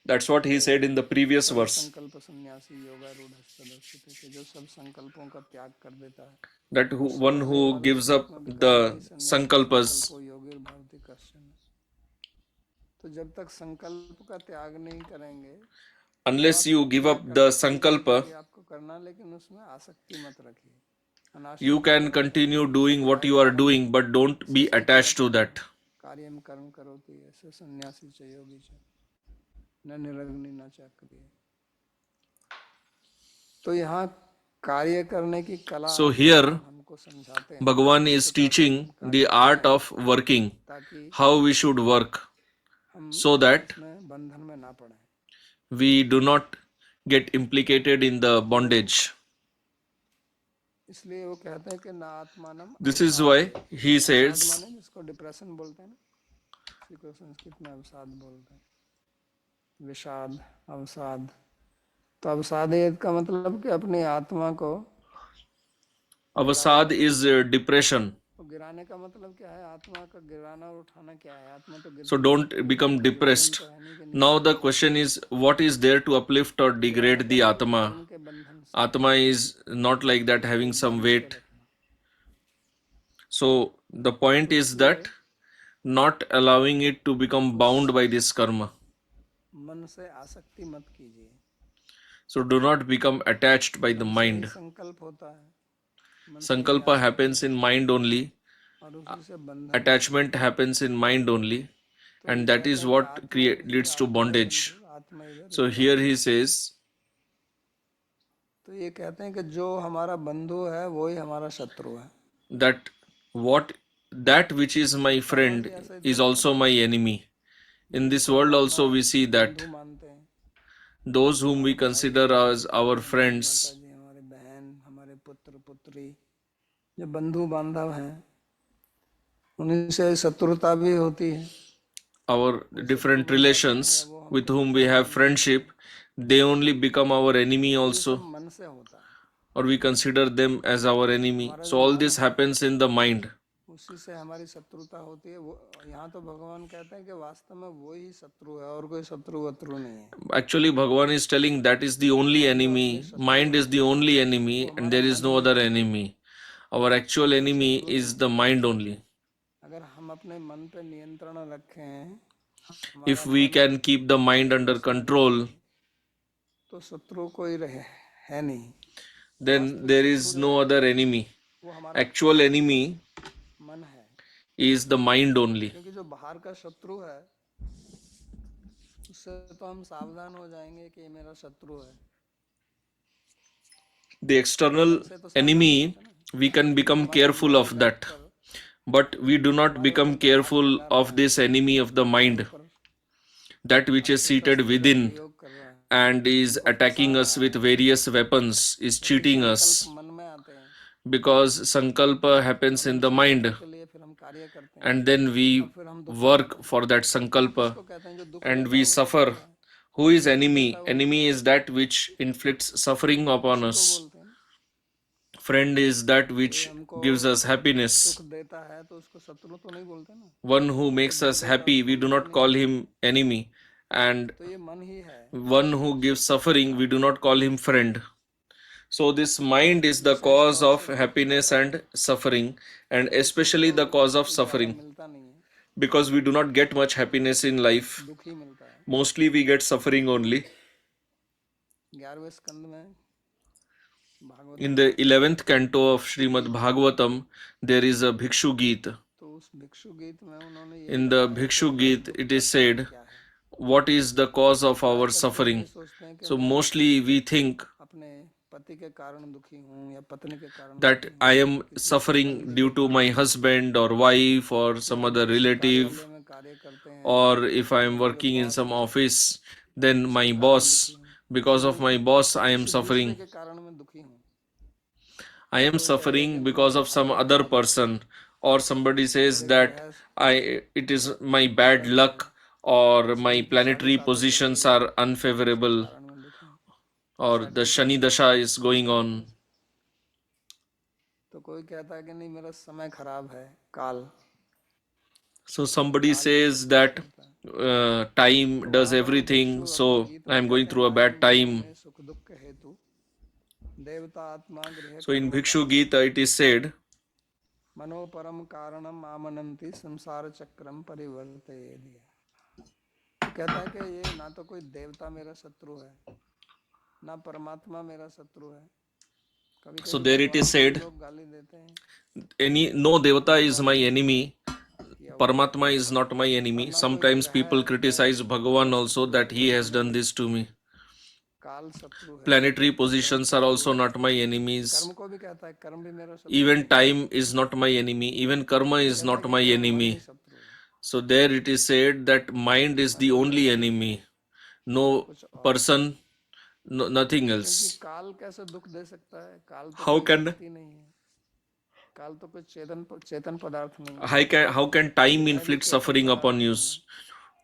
That's what he
कि
said in the previous
serve
verse.
संकल्प सन्यासी योगारूढ़ सदस्यते, कि जो सब संकल्पों का त्याग कर देता है,
That
वो
one
आगे
who
वाले
gives
श्लोक
up
में भी कहा
the
नहीं सन्यासी
sankalpas.
संकल्पो योगिर भवति कश्चन। तो जब तक संकल्प का त्याग नहीं करेंगे तो
Unless
आप
you give
त्याग
up
कर
the
सकते हैं, जो
sankalpa,
भी आपको करना, लेकिन उसमें आसक्ति मत रखिए।
you
अनासक्त
can
भव,
continue
जिससे
doing what
कहा है
you are
कर्म
doing, but don't be attached to
सन्यासी
that.
कार्यम कर्म करोति, ऐसे सन्यासी च योगी च न निरग्नि न चक्रिय। तो यहाँ कार्य करने की कला
So here,
हमको समझाते हैं,
Bhagavan
किस
is
प्रकार से
teaching
हम
the
कार्य
art
करें
of working,
ताकि
how we should work,
हम
so that
उसमें बंधन में ना पड़े।
we do not get implicated in the bondage.
इसलिए वो कहते हैं कि ना आत्मानम
This is
अवसाद।
why he
अवसाद
says,
माने जिसको डिप्रेशन बोलते हैं ना, इसी को संस्कृत में अवसाद बोलते हैं, विषाद, अवसाद। तो अवसाद का मतलब कि अपनी आत्मा को
Avasad is depression.
तो गिराने का मतलब क्या है? आत्मा का गिराना और उठाना क्या है? आत्मा तो
So
गिरती
don't
रहती है,
become
कोई बंधन
depressed.
तो है नहीं कि नीचे
Now the
गिरे।
question is, what is there to uplift or
गिराने
degrade
का
the
मतलब
Atma?
कर्म के बंधन से
Atma is not like that having
को
some
बांध के
weight.
रखना।
So the point
तो
is
इसलिए
that not allowing it to become bound by this karma.
मन से आसक्ति मत कीजिए।
So do not become attached by the
मन से ही
mind.
संकल्प होता है, मन से ही
Sankalpa
आसक्ति
happens in
होती है
mind only,
और उसी से बंधन होता
attachment happens in mind only,
है। तो ये
and that
कहते
is
हैं कि
what
आत्मा इधर
leads to
आत्मा इधर
bondage.
आत्मा इधर
So
इधर
here
आत्मा।
he says,
तो ये कहते हैं कि जो हमारा बंधु है वही हमारा शत्रु है।
that that which is my
परमात्मा
friend
जी ऐसे
is
देखते
also
हैं,
my enemy. In this
जिनको हम
world
अपना
also we see that
बंधु मानते हैं,
those whom we
हमारे भाई
consider
बहन,
as our
हमारे माता
friends,
जी, हमारे बहन, हमारे पुत्र पुत्री, जो बंधु बांधव हैं, उन्हीं से शत्रुता भी होती है।
our
वो शत्रु
different
बन जाते हैं या
relations
वो
with
हमको
whom we
दुश्मन
have
बन जाते हैं।
friendship, they only become our enemy
तो ये
also,
सब मन से होता है।
or we consider them as our enemy.
हमारा
So
जो
all
मन
this
है
happens in the mind.
उसी से हमारी शत्रुता होती है। वो यहाँ तो भगवान कहते हैं कि वास्तव में वो ही शत्रु है और कोई शत्रु वत्रु नहीं है।
Actually, Bhagavan is telling that is the only
हमारे जो असली
enemy.
शत्रु
Mind
हैं
is the only
वो
enemy, and
हमारा
there is
मन
no
ही
other
है,
enemy. Our actual
कोई
enemy
शत्रु नहीं
is
है।
the mind only.
अगर हम अपने मन पे नियंत्रण रखें,
If
हमारा
we
मन
can keep the mind
अपने
under
बस में
control,
रहे, तो शत्रु कोई रहे है नहीं।
then
वास्तविक
there
शत्रु
is
जो
no
है
other enemy.
वो हमारा
Actual enemy
मन है,
is the mind only.
क्योंकि जो बाहर का शत्रु है उससे तो हम सावधान हो जाएंगे कि ये मेरा शत्रु है।
The external
मन से तो सावधान नहीं
enemy,
होते ना,
we can
लेकिन
become
हमारे
careful
अंदर
of that,
बैठकर
but we do not
हमारे ऊपर
become
जो राज
careful
चला रहा
of
है,
this enemy of the
हमारे
mind,
ऊपर
that which is
अस्त्र
seated
शस्त्र का
within
प्रयोग कर रहा है,
and is
हमको फंसा
attacking us
रहा
with
है।
various weapons, is
क्योंकि
cheating
संकल्प
us,
मन में आते हैं
because sankalpa happens
और
in
उन
the mind,
संकल्प के लिए फिर हम कार्य करते हैं
and then
और
we
फिर हम दुखी होते
work
हैं।
for that sankalpa,
किसको कहते हैं? जो दुख
and
देता है
we
वो
suffer.
शत्रु है।
Who is
जो दुख देता
enemy?
है वो
Enemy
मित्र है,
is that which inflicts suffering upon
उसी को
us.
बोलते हैं ना।
Friend is that
कोई
which
हमको
gives us
सुख
happiness.
देता है तो उसको शत्रु तो नहीं बोलते ना।
One who
हमको
makes
दुख
us
देता है
happy,
उसको
we do
मित्र
not
नहीं
call
बोलते।
him enemy. And
तो ये मन ही है
one
जो
who gives
शत्रु
suffering, we do
बनाता है।
not call him friend. So this
तो
mind is the
wishes
cause
तौर से
of
देखा
happiness
जाता है
and suffering, and
तो किसी को
especially
तो
the cause of
सुख ज़्यादा
suffering,
मिलता नहीं है,
because we do not get much happiness in life.
दुख ही मिलता है।
Mostly we get suffering only.
11वें स्कंद में
In
भागवतम
the
में
11th canto of Srimad Bhagavatam, there is a Bhikshu Geet.
तो उस भिक्षु गीत में उन्होंने यही
In the
बताया कि
Bhikshu
हमारे
Geet,
दुख
it
का
is
कारण
said,
क्या है।
what is the cause of our
प्राय करके हम ये
suffering?
सोचते हैं कि
So
मैं
mostly we think
अपने पति के कारण दुखी हूँ या पत्नी के कारण
that
दुखी
I
हूँ,
am
किसी संबंधी
suffering
के
due to
कारण
my
दुखी हूँ,
husband or wife or
या
some
हम
other
किसी
relative,
कार्यालय में कार्य करते हैं
or if I
तो
am
मेरे जो
working in
बॉस
some
हैं
office, then my
उसके कारण दुखी
boss,
हूँ,
because of my boss, I am
किसी दूसरे
suffering.
के कारण मैं दुखी हूँ।
I
या
am
कोई कहेगा कि
suffering
मेरे
because of
भाग्य
some other
खराब है,
person, or somebody says
मेरे
that
ग्रह
it is my bad
गलत है,
luck, or my
शनि की साढ़े
planetary
साती चल
positions
रही है
are
उसके
unfavorable,
कारण मैं दुखी हूँ।
or
ऐसा
the
क्यों
Shani
कहते हैं?
Dasha is going on.
तो कोई कहता है कि नहीं मेरा समय खराब है, काल
So somebody
काल ही
says
सब कुछ
that
करता है।
time
तो
does
वहां पर भिक्षु
everything,
अपने
so
गीत
I
में
am going
कहते हैं,
through a
my
bad
Vinay
time.
में सुख दुख हेतु देवता आत्मा गृह
So in
कर्म
Bhikshu
पाशु
Gita it is said,
मनो परम कारणम आमनंती संसार चक्रम परिवर्तयेदि। तो कहता है कि ये ना तो कोई देवता मेरा शत्रु है, ना परमात्मा मेरा शत्रु है। कभी
so
कभी
there it is
भगवान को भी
said,
लोग गाली देते हैं
no devata is
भगवान
my
ऐसा है
enemy,
या वो है,
Paramatma is not my
और
enemy.
ना कोई
Sometimes
ग्रह
people criticize
मेरा
Bhagavan also
शत्रु है।
that he
कोई
has done
planet
this to me.
काल शत्रु है,
Planetary
ग्रह
positions are
शत्रु
also
है।
not my enemies.
कर्म को भी कहता है कर्म भी मेरा शत्रु
Even
नहीं,
time is not my enemy. Even karma
वो
is
कहता है
not
कि
my
केवल मन ही
enemy.
शत्रु है,
So there it is said that mind is the
अन्य कोई
only
नहीं,
enemy.
अन्य
No
कुछ और नहीं।
person, no, nothing
क्योंकि
else.
काल कैसे दुख दे सकता है? काल तो
How
कोई
can
व्यक्ति नहीं है, काल तो कोई चेतन पदार्थ नहीं है,
how can time
विनय भी
inflict
चेतन
suffering
पदार्थ
upon you?
नहीं है,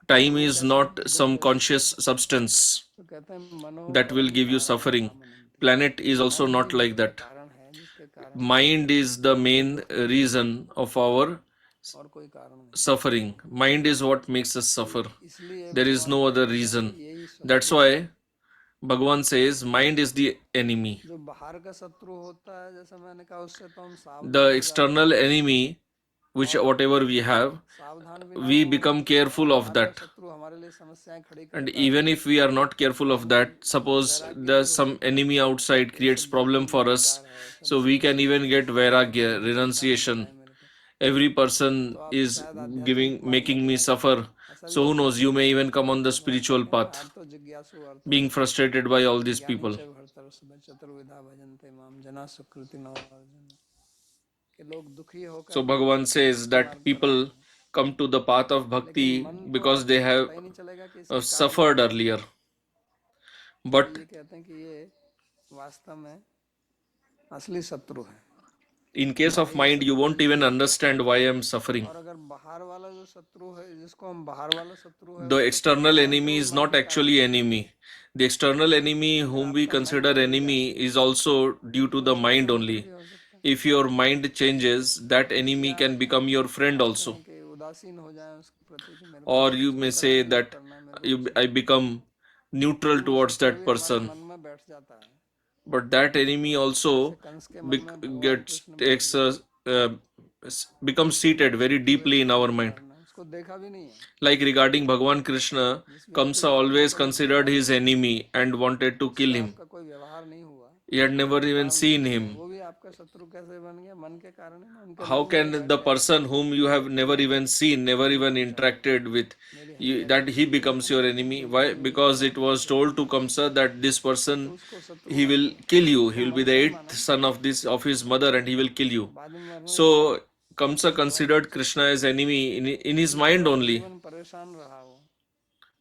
तो
Time
वो
is
कैसे
not
दुख
some
दे सकता
conscious
है?
substance
तो कहते हैं मनो
that will
परम
give you
कारणम
suffering.
आमनंती,
Planet is also
मन ही
not like
मुख्य
that.
कारण है जिसके कारण
Mind is the main
दुख दे सकता
reason of our
है, और कोई कारण नहीं।
suffering. Mind is what makes us
तो
suffer.
इसलिए
There is
भगवान
no other
कहते हैं कि
reason.
यही
That's
शत्रु है।
why Bhagavan says mind is the enemy.
जो बाहर का शत्रु होता है, जैसे मैंने कहा, उससे तो हम
The
सावधान हो जाते
external
हैं,
enemy, which
और
whatever we have,
सावधान भी ना
we
हो
become
और
careful of
बाहर का
that.
शत्रु हमारे लिए समस्याएं खड़ी
And
करता है,
even if we are not careful
तो
of
हमें
that, suppose
वैराग्य भी
there's
हो
some
सकता है
enemy outside
कि ये
creates
सब बात
problem
मेरे लिए
for us,
बेकार है, सब
so we can
समस्या
even
है,
get
सब
vairagya,
दुख परेशानी
renunciation.
बताए मेरे को।
Every
तो
person
आप
is
शायद आध्यात्मिक
giving,
मार्ग में
making
भी
me
आ जाएंगे।
suffer.
ऐसा भी
So who
होता
knows,
है,
you may even come on the
तो भगवान
spiritual
कहते हैं
path,
आर्त तो जिज्ञासु अर्थ
being frustrated by all these
ज्ञानी
people.
च भर्तर्षभ चतुर्विधा भजन्ते माम जना सुकृति नव अर्जुन, कि लोग दुखी होकर
So
के
Bhagavan says
भक्ति
that
मार्ग पर आते
people
हैं,
come to the path of
लेकिन
bhakti
मन तो
because they
आपको
have
पता ही नहीं चलेगा कि इसके कारण
suffered
क्या है।
earlier.
तो
But
ये कहते हैं कि ये वास्तव में असली शत्रु है,
in case of
बाह्य
mind, you
शत्रु
won't
जिसको
even
हम कहते हैं।
understand why I'm suffering.
और अगर बाहर वाला जो शत्रु है, जिसको हम बाहर वाला शत्रु है,
The
उसको
external
समझाएं तो
enemy
वो
is
मन
not
के कारण
actually
है,
enemy. The external enemy
लेकिन
whom we
आपका मन
consider
बदल
enemy
जाए
is also due
तो
to
वो
the
हमारा
mind
मित्र
only.
भी हो सकता है।
If your mind changes, that enemy
या
can become your friend
आप
also.
कहें कि उदासीन हो जाए उसके प्रति कि मेरे को
Or
उसको
you
सुख
may
करना
say
है, दुख
that
करना है, मेरे को कुछ
I
नहीं।
become neutral
तो वो
towards
शत्रु
that
भी हमारे
person.
मन में बैठ जाता है,
But that enemy
जैसे
also
कंस के मन में भगवान
gets
कृष्ण बैठ
takes
गए।
uh, becomes seated very
शत्रु है
deeply in
इसको
our
नहीं
mind.
मारना, उसको देखा भी नहीं है।
Like regarding Bhagwan Krishna,
जिस व्यक्ति
Kamsa
को आपने
always
कभी
considered
देखा
his
नहीं,
enemy and wanted to
उससे
kill him.
आपका कोई व्यवहार नहीं हुआ,
He had never even
परम
seen
दृष्टि में
him.
वो भी आपका शत्रु कैसे बन गया? मन के कारण है ना, उनके
How
मन में वो
can
बैठ
the
गया
person whम you have
कि
never even seen, never
मेरी
even
हत्या कर दे,
interacted with,
मेरी हत्या
that
कर
he
they,
becomes your enemy?
उनकी
Why?
मेरी
Because it
बर्बादी कर
was
they,
told to Kamsa that this
तो
person,
उसको शत्रु
he
मान
will
लिया,
kill you.
उसको
He will be
मन
the
से ही
eighth
माना ना,
son of his mother, and he will kill
तो
you.
बाद में मरने लगा
So Kamsa
तो भगवान
considered
पूछे
Krishna as enemy in his
कि
mind
पूरा
only.
जीवन परेशान रहा वो,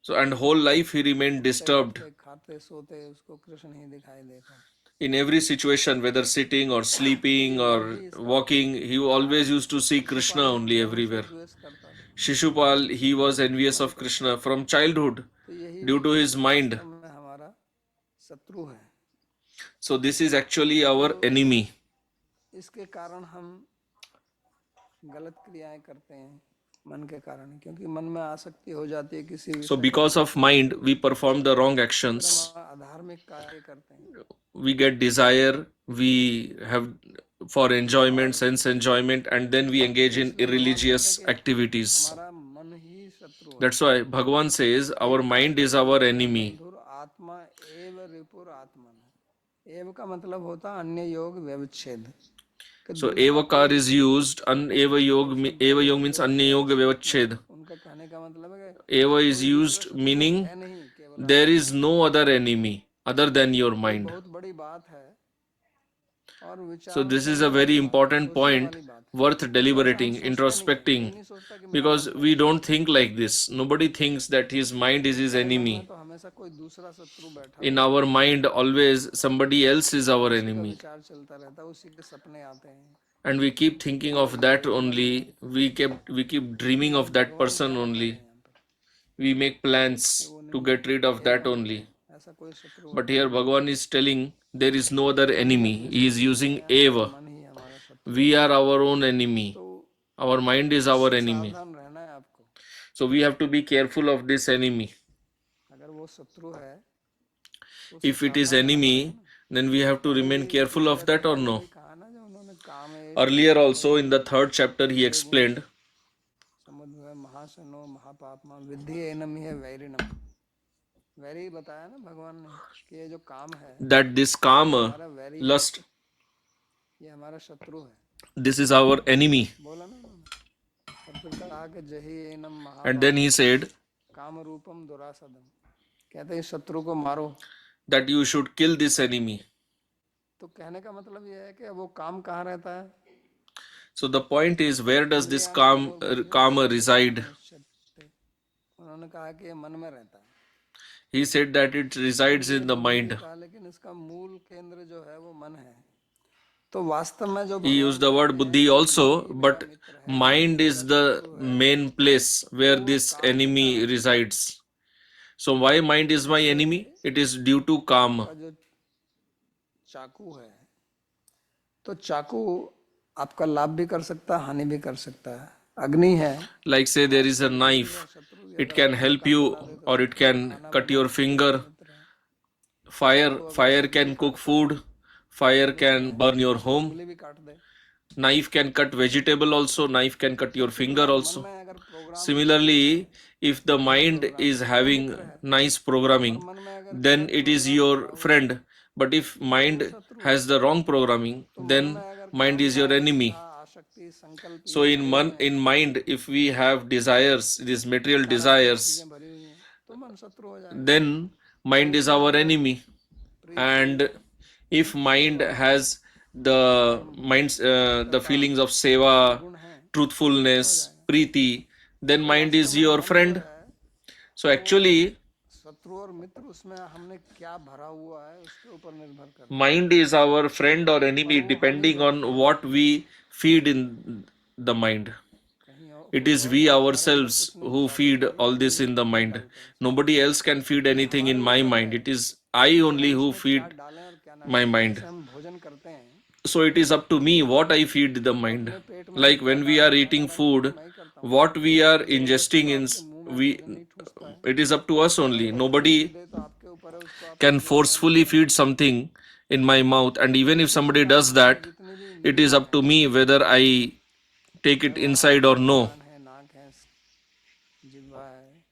So and whole life he remained
उठते
disturbed.
बैठते खाते सोते उसको कृष्ण ही दिखाई देता।
In every situation, whether sitting or
तो
sleeping
ये लोभ
or
भी इसका
walking, he always
कारण है।
used to see Krishna
Shishupal
only
जन्म से
everywhere.
द्वेष करता था,
Shishupal, he was envious
मन
of
के
Krishna
कारण।
from childhood
तो यही
due to his mind.
वास्तव में हमारा शत्रु है।
So this is actually our
तो
enemy.
इसके कारण हम गलत क्रियाएं करते हैं, मन के कारण, क्योंकि मन में आसक्ति हो जाती है किसी
So
विषय में,
because of mind, we perform the wrong
फिर हम
actions.
अधार्मिक कार्य करते हैं,
We get desire, we have for enjoyment,
और
sense enjoyment, and then we engage
तो
in
इसलिए भगवान कहते हैं
irreligious
कि
activities.
हमारा मन ही शत्रु है।
That's why Bhagavan says our mind is
एवकारो
our
योग
enemy.
बंधुर आत्मा एव रिपुर आत्मन। एव का मतलब होता अन्य योग व्यवच्छेद, कि
So
दूसरा
evakar
कोई
is used. Eva yog means anya yoga
मतलब
vyavachhed.
उनका कहने का मतलब है कि
Eva is
कोई दूसरा
used
शत्रु
meaning
है नहीं, केवल आप
there
ही
is
हैं।
no other enemy other than your
ये
mind.
बहुत बड़ी बात है और
So
विचार
this is
करने
a very
वाली बात है,
important
सोचने
point.
वाली बात है।
worth deliberating,
सोचते नहीं है,
introspecting,
यही नहीं सोचता कि मेरा
because
मन
we
कैसा है।
don't think like this. Nobody thinks that his mind is his
हमारे मन
enemy.
में तो हमेशा कोई दूसरा शत्रु बैठा
In
हुआ
our
है,
mind, always somebody else is our
उसी का
enemy.
विचार चलता रहता है, उसी के सपने आते हैं,
And we keep thinking
वो
of
हमारे
that
जीवन में
only.
बनता है।
We keep dreaming
तो
of that
भगवान
person
क्या बता रहे
only.
हैं यहाँ पे
We make plans
कि वो
to
नहीं है,
get rid of that
एवं
only.
ऐसा कोई शत्रु
But
होता
here
ही नहीं
Bhagavan is telling there is no other
है।
enemy.
कोई
He is
शत्रु नहीं
using
है, हमारा
eva.
मन ही हमारा शत्रु
We
है।
are our own enemy.
तो
Our mind is our
इससे
enemy.
सावधान रहना है आपको।
So we have to be careful of this enemy.
अगर वो शत्रु है तो उससे
If it is
सावधान रहना पड़ेगा
enemy,
ना।
then we have to
पहले
remain
भी
careful of
Krishna
that or
पहले
no.
भी कहा ना, जब उन्होंने कामेश
Earlier
क्रोध
also in the third chapter he
इंद्रिय गुण
explained
समुद्र महासनो महापापमा विद्धि एनम है वैरिणम। वैरी बताया ना भगवान ने कि ये जो काम है
that this
ये
kama,
हमारा वैरी है,
lust,
ये हमारा शत्रु है,
this is our enemy.
बोला ना उन्होंने। और फिर कहा कि जही एनम
And then he
महाबाहो
said
काम रूपम दुरासदम, कहते हैं इस शत्रु को मारो।
that you should kill this enemy.
तो कहने का मतलब ये है कि वो काम कहाँ रहता है?
So the point is, where does this
इंद्रियाणि
kama
प्रभुर्बुद्धि
reside?
कामोच्यते। उन्होंने कहा कि ये मन में रहता है।
He said that it resides
इंद्रिय
in the
बुद्धि भी
mind.
कहा, लेकिन इसका मूल केंद्र जो है वो मन है। तो वास्तव में जो
He
भगवान
used the
कह
word
रहे हैं
buddhi
कि
also,
बुद्धि मेरा
but
मित्र है,
mind
मन मेरा
is the
शत्रु है,
main place where
वो
this
काम है
enemy
का
resides. So why mind is my
जैसे
enemy? It is due to kama.
आपका जो चाकू है, तो चाकू आपका लाभ भी कर सकता है, हानि भी कर सकता है। अग्नि है,
Like say there is a
मित्र भी है,
knife,
शत्रु भी।
it
अगर
can
आपको
help
मकान बना
you
दे तो
or it
शत्रु है,
can
खाना
cut
बना
your
दे तो
finger.
मित्र है।
Fire,
चाकू अगर
fire
सब्जी
can cook
काटता है
food. Fire
तो उसमें
can burn your home.
उंगली भी काट दे।
Knife can cut vegetable also. Knife can cut your
इसी
finger
प्रकार मन
also.
में अगर प्रोग्राम अच्छा है
Similarly, if the
तो वो
mind
प्रोग्राम
is
है, तो वो
having
मित्र है।
nice
और
programming,
मन में अगर
then
गलत
it is
प्रोग्राम
your
भरा हुआ है
friend. But if
तो वो
mind
शत्रु है।
has the wrong programming,
तो मन में
then
अगर
mind is
कामना
your enemy.
इच्छा आसक्ति संकल्प
So
ये
in
भरे हुए
in
हैं,
mind, if we have desires, these material
नकारात्मक
desires,
चीजें भरी हुई हैं, तो मन शत्रु हो जाएगा।
then mind is
उसमें
our
अगर
enemy.
Preeti
And if mind
सेवा
has the
Prem
minds the
तथा
feelings of
ये
seva,
गुण हैं तो हो
truthfulness,
जाएगा।
preeti, then
तो
mind
वास्तव
is
में
your
मन जो
friend.
है
So
वो
actually,
शत्रु और मित्र उसमें हमने क्या भरा हुआ है उसके ऊपर निर्भर करता है।
mind is our friend or
पर
enemy
वो हानि
depending
जो
on
कहाँ
what
होती है,
we feed in the mind.
कहीं और
It
कोई
is
और
we
तो हमारे अंदर
ourselves
कुछ नहीं
who
भरा, तो
feed
थोड़ी
all
हम
this
he
in the mind.
निकालते हैं।
Nobody else can feed
ये
anything in
हमारे
my
ऊपर
mind.
है
It is I
कि
only
हम
who
इसमें क्या
feed
डालें और क्या ना
my
डालें।
mind.
जैसे हम भोजन करते हैं
So it is up to me what I feed the
तो
mind.
अपने पेट में हम
Like
क्या
when we
डालें
are
क्या ना
eating
डालें वो तो
food,
मैं ही करता हूँ।
what we are
कोई व्यक्ति
ingesting
तो
in
आपके मुंह में
we
भोजन नहीं ठूसता है,
it is up to us
अगर
only.
कोई ठूस भी
Nobody
दे तो आपके ऊपर है, उसको आप
can
खिलाएं या ना
forcefully
खिलाएं।
feed something in my mouth, and
तो
even if
इसी
somebody
प्रकार
does
हमारे
that,
जितनी भी
it is
इंद्रियां
up to
हैं,
me whether I take it
अगर वो
inside
आँख
or
है,
no.
कान है, नाक है, जिह्वा है,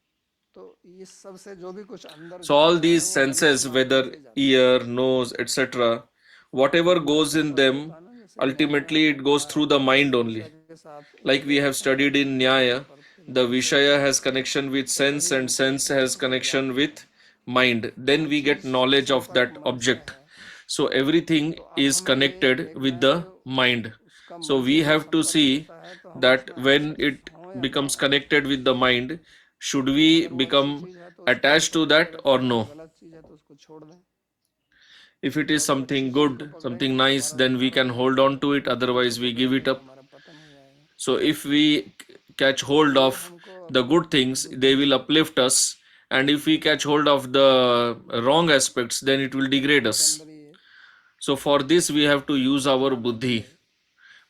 तो ये सब से जो भी कुछ अंदर
So all
जाता है
these
वो मन के
senses,
माध्यम
whether
से ही जाता है।
ear, nose, etc., whatever
मन
goes in
संबद्ध
them,
होता है ना, जैसे न्याय में
ultimately
हमने
it goes
पढ़ा है
through the
कि
mind
जैसे
only.
विषय के साथ
Like we
इंद्रिय
have
जो
studied
संबद्ध
in
होती है
Nyaya,
पर
the
विषय से
Vishaya has
संबद्ध
connection with
तो वही
sense and
उनकी
sense has
संबद्ध हो
connection
जाती है।
with mind.
तो
Then
हर
we get
चीज
knowledge of
संपर्क
that
मन से
object.
है।
So everything
तो अब
is
हमें ये
connected
देखना
with
है कि
the mind.
उसका
So
मन से
we
जब
have to
संपर्क
see
होता है तो हम
that
उसमें
when
आसक्त
it
हों या ना
becomes
हों।
connected with the mind, should we
अगर वो अच्छी
become
चीज है तो उस पर हम
attached to
पकड़ के
that or
रखें, और
no?
गलत चीज है तो उसको छोड़ दें।
If it is
और अच्छी
something
चीज को
good, something
पकड़ेंगे तो
nice,
हमारा
then we
उद्धार हो
can hold
जाएगा,
on to it,
बुरे
otherwise
को
we give
पकड़ेंगे
it
तो
up.
हमारा पतन हो जाएगा।
So if we catch hold
इसलिए
of
हमको
the
अपनी
good things, they
बुद्धि
will
से
uplift us. And if we catch hold of the wrong aspects, then it will degrade
बुद्धि के
us.
अंदर ये
So for this we have to use our
रखना
buddhi.
चाहिए।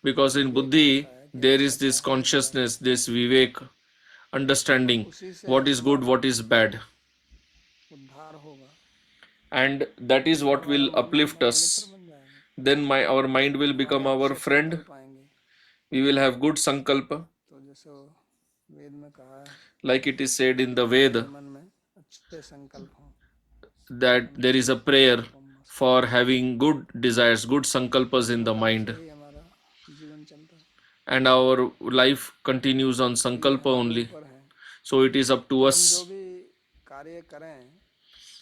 Because in
विवेक रहता
buddhi,
है कि
there
अच्छा
is
क्या
this
है बुरा है,
consciousness, this vivek,
और
understanding
उसी से
what is good,
हमारा
what is bad.
उद्धार होगा।
And that is
तो
what
हमारा
will
मन
uplift
हमारा मित्र
us.
बन जाएगा,
Then our mind will
हमारे
become our
अच्छे
friend.
संकल्प आएंगे।
We will have good sankalpa.
तो जैसे वो वेद में कहा है
Like it is said in the
कि मेरे
Veda,
मन में अच्छे संकल्प हों,
that
अहम
there is a prayer
संकल्प मस्त।
for having good desires, good sankalpas
इस
in the
प्रकार से
mind.
ही हमारा जीवन चलता है।
And our life continues on
तो ये
sankalpa
हमारे
only.
ऊपर है
So it is up
कि
to
हम जो
us.
भी कार्य करें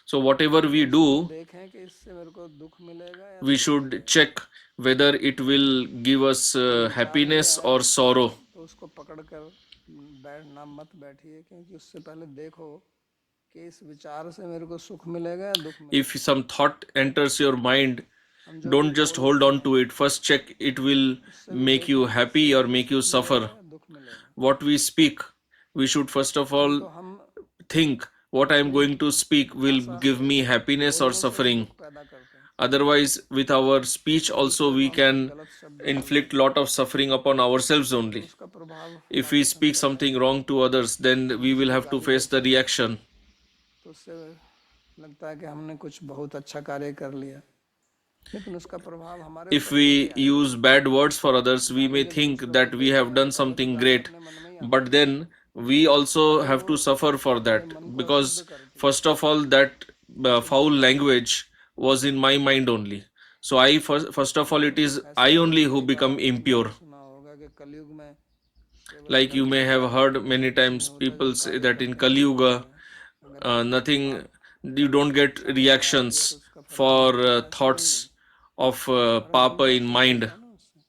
So whatever we
उसको
do,
देखें कि इससे मेरे को दुख मिलेगा या
we
सुख
should
मिलेगा।
check whether it will give us
कोई विचार भी
happiness
आए
or sorrow.
तो उसको पकड़ कर बैठना मत बैठिए, क्योंकि उससे पहले देखो कि इस विचार से मेरे को सुख मिलेगा या दुख
If
मिलेगा।
some thought enters your mind,
हम जो भी
don't just hold
बोलते
on to
हैं
it. First check it will
उससे भी
make you
देखें कि
happy
इससे
or
मेरे को
make you
सुख मिलेगा
suffer.
या दुख मिलेगा।
What we speak, we should first of
नहीं
all
तो हम
think what I am
अपनी
going to speak will
भाषा
give
से,
me happiness or
बोलने से ही
suffering.
दुख पैदा करते हैं।
Otherwise, with our speech also
दूसरे को
we
हम कुछ
can
गलत शब्द बोल
inflict
देते
lot
हैं
of suffering upon ourselves
तो
only.
उसका प्रभाव
If we
वापस हम
speak
पर
something
आएगा।
wrong to others, then
हम
we
किसी
will
को
have to
गाली
face
देते
the
हैं
reaction.
तो उससे लगता है कि हमने कुछ बहुत अच्छा कार्य कर लिया, लेकिन उसका प्रभाव हमारे
If
ऊपर खुद ही
we
आएगा।
use bad words for others, we
गाली
may
जब
think
दूसरों को
that we
देते
have
हैं
done
तो पहले तो
something
गाली
great,
अपने मन में ही आती
but
है,
then we also
फिर
have
वो
to suffer for
हमारे
that,
मन को अशुद्ध
because
करती है।
first of all, that foul language was in my mind only. So I first of all, it is
ऐसा
I
आपने
only who
कई बार
become
सुना
impure.
सुना होगा कि कलयुग में केवल
Like you
धर्म
may have
प्रचार
heard
करने से
many
कुछ नहीं
times
होता, जब
people say
कार्य
that in
करते हैं
Kali
समाज
Yuga,
में अगर आपकी
nothing,
बात
you don't get
अच्छा नहीं आती है तो
reactions
उसका फल नहीं
for
मिलता, ऐसा नहीं है।
thoughts of
हमारा मन
papa
तो
in
अशुद्ध
mind.
होता है ना उससे।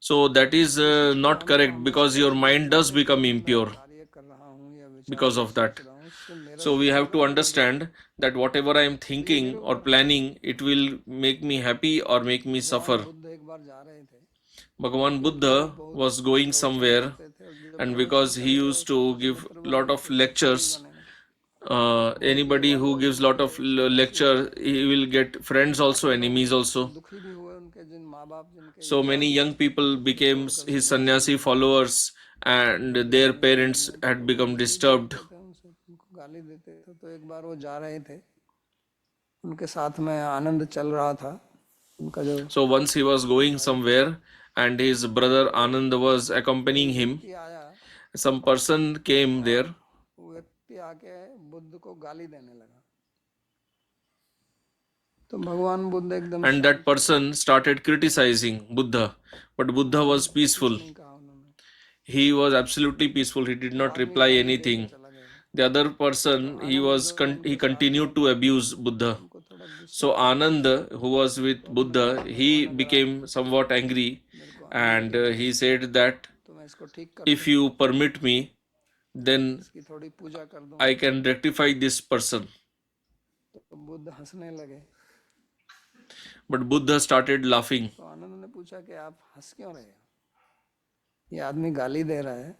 So that is
तो इसलिए
not
हमको
correct, because
हमेशा
your
ये
mind
देखना है
does
कि जो
become
भी मैं
impure
कार्य कर रहा हूँ या विचार
because
या
of
सोच
that.
रहा हूँ उससे मेरा
So we
सुख
have
होगा
to
या मेरा दुख।
understand that whatever I am
तो ये मेरे
thinking or
ऊपर है।
planning, it will make me happy or make me
भगवान
suffer.
बुद्ध एक बार जा रहे थे,
Bhagavan
क्योंकि वो
Buddha
बहुत
was going
प्रवचन
somewhere,
करते थे, और जब
and
प्रवचन
because he
करे तो
used to give
छात्र
lot
वर्ग
of
प्रतिभागी
lectures,
बने। बहुत
anybody
युवा
who
लोग
gives lot
उनके
of
सन्यासी हो
lecture,
गए,
he will get
और
friends also,
काफी लोग
enemies also.
दुखी भी हुए, उनके जिन माँ बाप जिनके
So
युवा
many young people
उनको
became
छोड़कर
his
सन्यासी
sannyasi
हो गए।
followers, and
बुद्ध
their
सन्यासी
parents
बने, तो
had
वो
become
गाली
disturbed.
देते थे उनसे, उनको गाली देते थे। तो एक बार वो जा रहे थे, उनके साथ में आनंद चल रहा था, उनका जो
So once he was going
भाई था।
somewhere, and his brother
तो
Anand was accompanying
एक
him,
व्यक्ति आया
some person came
और
there,
वो व्यक्ति आके बुद्ध को गाली देने लगा। तो भगवान बुद्ध एकदम
and that
शांत हो गए,
person started criticizing Buddha. But Buddha was
कुछ
peaceful.
नहीं कहा उन्होंने।
He was absolutely peaceful. He did
वो
not
आदमी
reply
गाली देके
anything.
चला गया।
The other
तो
person,
आनंद जो
he
उनके साथ में
continued to
था
abuse Buddha.
उनको थोड़ा गुस्सा
So
आ गया।
Anand, who was with
तो उन्होंने कहा
Buddha,
कि
he
भगवान अगर आप
became somewhat angry,
मेरे को आनंद
and
दे दें
he said that
तो मैं इसको ठीक कर
if
दूं,
you permit me, then
इसकी थोड़ी पूजा कर दूं।
I can rectify this person.
तो बुद्ध हंसने लगे।
But Buddha started laughing.
तो आनंद ने पूछा कि आप हंस क्यों रहे हो, ये आदमी गाली दे रहा है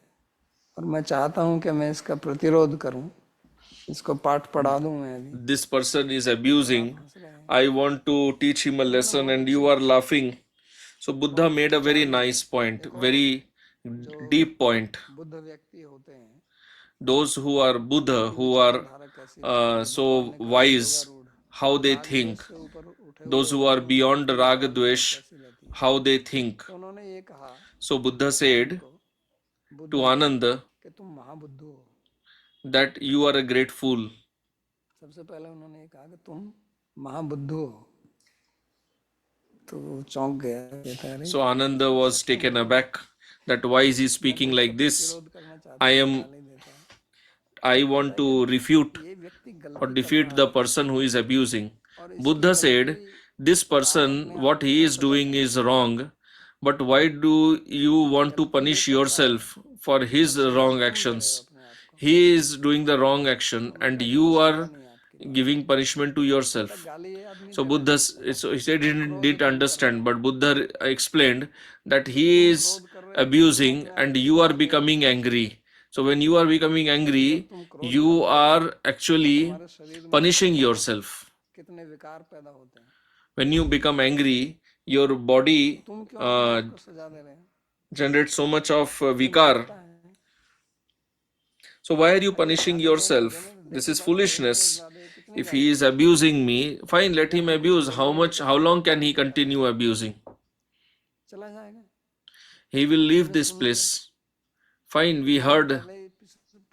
और मैं चाहता हूं कि मैं इसका प्रतिरोध करूं, इसको पाठ पढ़ा दूं मैं अभी,
This person is
और आप
abusing.
हंस रहे हैं।
I want to teach him a
तो उन्होंने
lesson,
बहुत
and
अच्छी
you are laughing. So Buddha
बहुत
made a very
विचार दिए।
nice point,
देखो
very
जो
deep point.
बुद्ध व्यक्ति होते हैं
Those who are Buddha,
उनकी
who are
विचारधारा कैसी रहती है। भगवान
so
ने कहा
wise,
योगारूढ़,
how they
राग द्वेष
think.
से ऊपर उठे हुए
Those who
होते
are
हैं, उनकी
beyond Rag
विचारधारा
Dvesh,
कैसी रहती है।
how they think.
तो उन्होंने ये कहा
So Buddha
आनंद
said
को, बुद्ध
to
ने,
Anand
कि तुम महाबुद्ध हो।
that you are a great fool.
सबसे पहले उन्होंने ये कहा कि तुम महाबुद्ध हो। तो वो चौंक गया, कहता है अरे
So Ananda was
ऐसा क्यों
taken
बोल रहे
aback that why is he
हैं, मैं तो
speaking
इसका
like this?
प्रतिरोध करना चाहता
I
हूँ, ये
am
गाली देता है।
I
कहता
want
है
to refute
कि ये व्यक्ति
or
गलती कर
defeat
रहा
the
है
person who is abusing.
और इसकी
Buddha
गलती
said, this
पर आप
person,
अपने आप
what
को
he
क्यों
is
सजा
doing
दे रहे
is
हैं।
wrong, but why do you want to
गलती ये
punish
करता है
yourself for
और
his
सजा
wrong
तुम दे रहे हो
actions?
अपने आप को।
He is doing the wrong action
तो
and
कहता है कि वो
you
सुनता
are
नहीं आपकी बात।
giving punishment to
कहता है
yourself.
गाली ये आदमी
So
दे रहा
Buddha,
है,
so he said he
क्रोध
didn't
तुम कर रहे
understand,
हो,
but Buddha explained that he
तुम
is
क्रोध कर रहे हो क्योंकि तुम
abusing
अपने आप
and
को
you are
सजा दे रहे
becoming
हो।
angry. So when you are becoming
और जब
angry,
तुम क्रोध
you
करते हो
are
तो
actually
तुम्हारे शरीर में
punishing yourself.
कितने विकार पैदा होते हैं।
When you become angry, your
तो
body
तुम क्यों अपने आप को सजा दे रहे हैं।
generates so much of
ये
vikar.
मूर्खता है।
So why are you
भाई ये
punishing
गाली देने
yourself?
देने दे
This
तो
is
बंद करो, एक
foolishness.
ज्यादा कितनी
If he
गाली
is
देते
abusing me, fine, let him
यहाँ कुछ
abuse. How
बोलेंगे
much,
तो
how
फिर
long can
गाली
he
देता है,
continue abusing?
चला जाएगा।
He will leave
हमने
this
सुन लिया,
place. Fine, we
इसने
heard.
पहले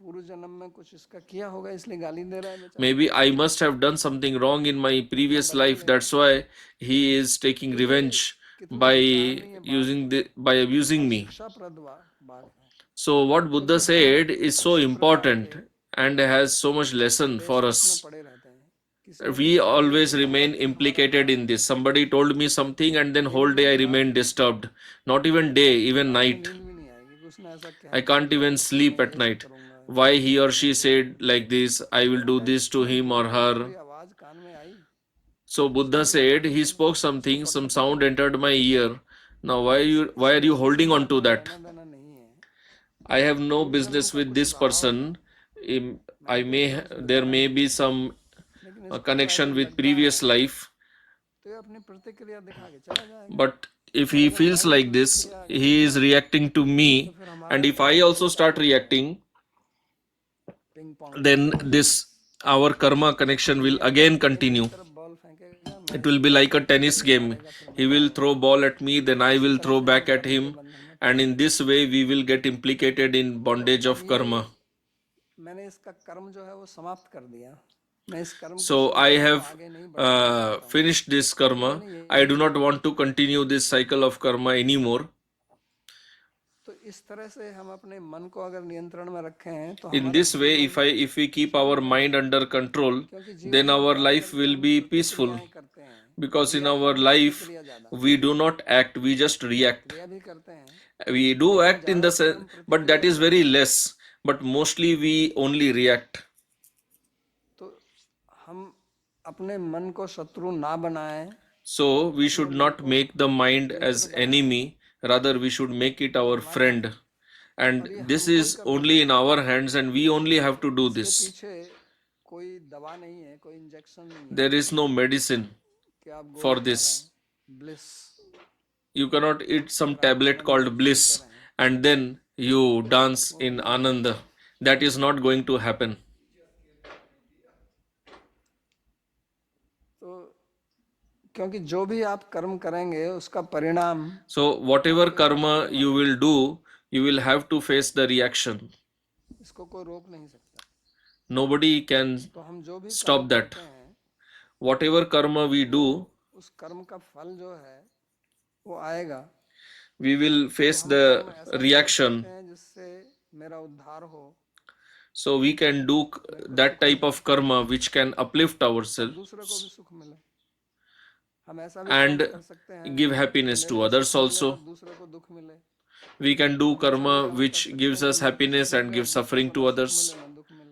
पूर्व जन्म में कुछ इसका किया होगा इसलिए गाली दे रहा है बेचारा।
Maybe I must have done something wrong in my
अपना
previous
बदला
life.
ले रहा
That's
है।
why he is taking
तो ये
revenge
कितना
by
विचारणीय बात है
by abusing
और
me.
शिक्षाप्रद बात है,
So what Buddha
क्योंकि हम
said is so
इसी प्रकार
important
के
and has so much lesson
देश
for
देश में
us.
पड़े रहते हैं।
we always remain implicated in this. Somebody told me something and then whole day I remain disturbed. Not even day, even night.
नींद भी नहीं आएगी कि उसने ऐसा कह
I
दिया
can't even
तो
sleep
मैं
at
ये ऐसा
night.
करूंगा,
Why he or she said like this, I will do this to him or her.
कोई आवाज कान में आई,
So Buddha said, he spoke something, some sound entered my ear. Now why are you holding on to that?
लेना देना नहीं है,
I have no business with this person. There may be some
लेकिन इसको तो ऐसा
connection with
लगता है
previous life,
तो ये अपनी प्रतिक्रिया दिखा के चला जाएगा।
but if he feels like this, he is reacting to me, and if I also start reacting,
ping pong
then this our karma connection will again continue.
तरफ बॉल फेंकेगा, मैं
It will be like a tennis game. He will throw ball at me, then I will throw back at him, and in this way we will get implicated in bondage of karma.
मैंने इसका कर्म जो है वो समाप्त कर दिया, मैं इस कर्म के
So I
सिलसिले को
have
आगे नहीं बढ़ाना चाहता हूँ।
finished this karma. I do not want to continue this cycle of karma anymore.
तो इस तरह से हम अपने मन को अगर नियंत्रण में रखें तो
In this way, if we keep our mind under control, then our life will be peaceful.
क्रियाएं करते हैं,
Because in our life,
क्रिया ज्यादा
we do not act, we just react.
क्रिया भी करते हैं,
We do act in the sense, but that is very less. But mostly we only react.
तो हम अपने मन को शत्रु ना बनाएं,
So we should not make the mind as enemy, rather we should make it our friend. And this is only in our hands and we only have to do this.
पीछे कोई दवा नहीं है, कोई इंजेक्शन नहीं है
There is no medicine
कि आप
for this.
Bliss
You cannot eat some tablet called bliss and then you dance in Ananda. That is not going to happen.
तो क्योंकि जो भी आप कर्म करेंगे उसका परिणाम
So whatever karma you will do, you will have to face the reaction.
इसको कोई रोक नहीं सकता।
Nobody can
तो हम जो भी
stop
कर्म
that.
करते हैं
Whatever karma we do,
उस कर्म का फल जो है वो आएगा,
we will face the reaction.
हैं जिससे मेरा उद्धार हो,
So we can do that type of karma which can uplift ourselves
दूसरे को भी सुख मिले। हम ऐसा भी
and
कर्म कर सकते हैं
give happiness to others also.
दूसरे को दुख मिले,
We can do karma which gives us happiness and gives suffering to others.
ना दुख मिले।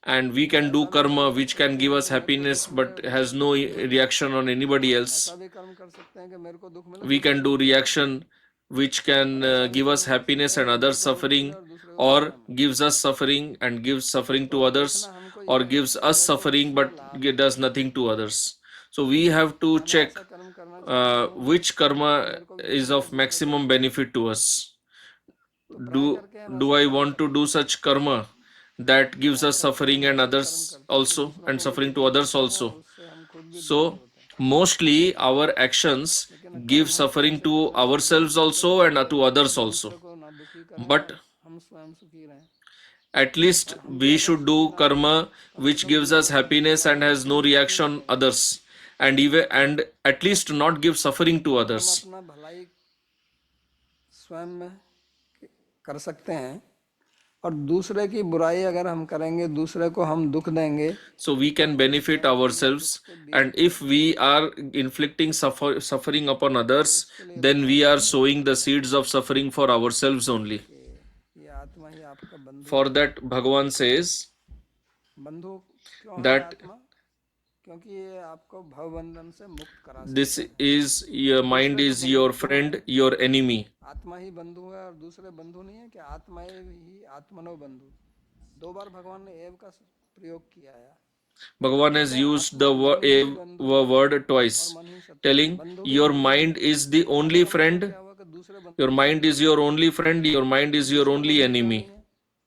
And we can do karma which can give us happiness but has no reaction on anybody else.
ऐसा भी कर्म कर सकते हैं कि मेरे को दुख मिले,
We can do reaction which can give us happiness and others suffering, or gives us suffering and gives suffering to others, or gives us suffering but does nothing to others. So we have to check
कर्म करना
which karma is of maximum benefit to us. Do I want to do such karma that gives us suffering and others also, and suffering to others also?
उससे हम खुद भी
So mostly our actions give suffering to ourselves also and to others also.
को ना दुखी करें,
But
हम स्वयं सुखी रहें।
at least we should do karma which gives us happiness and has no reaction on others, and at least not give suffering to others.
अपना भलाई स्वयं में कर सकते हैं और दूसरे की बुराई अगर हम करेंगे, दूसरे को हम दुख देंगे,
So we can benefit ourselves, and if we are inflicting suffering upon others, then we are sowing the seeds of suffering for ourselves only.
ये आत्मा ही आपका बंधु।
For that Bhagavan says
बंधु क्यों है
that
आत्मा? क्योंकि ये आपको भवबंधन से मुक्त करा सकता
this is your mind is your friend, your enemy.
है। आत्मा ही बंधु है और दूसरे बंधु नहीं है कि आत्मा ही आत्मनो बंधु। दो बार भगवान ने एव का प्रयोग किया है।
Bhagavan has used the word twice, telling your mind is the only friend,
क्या हुआ कि दूसरे बंधु
your mind is your only friend, your mind is your only enemy.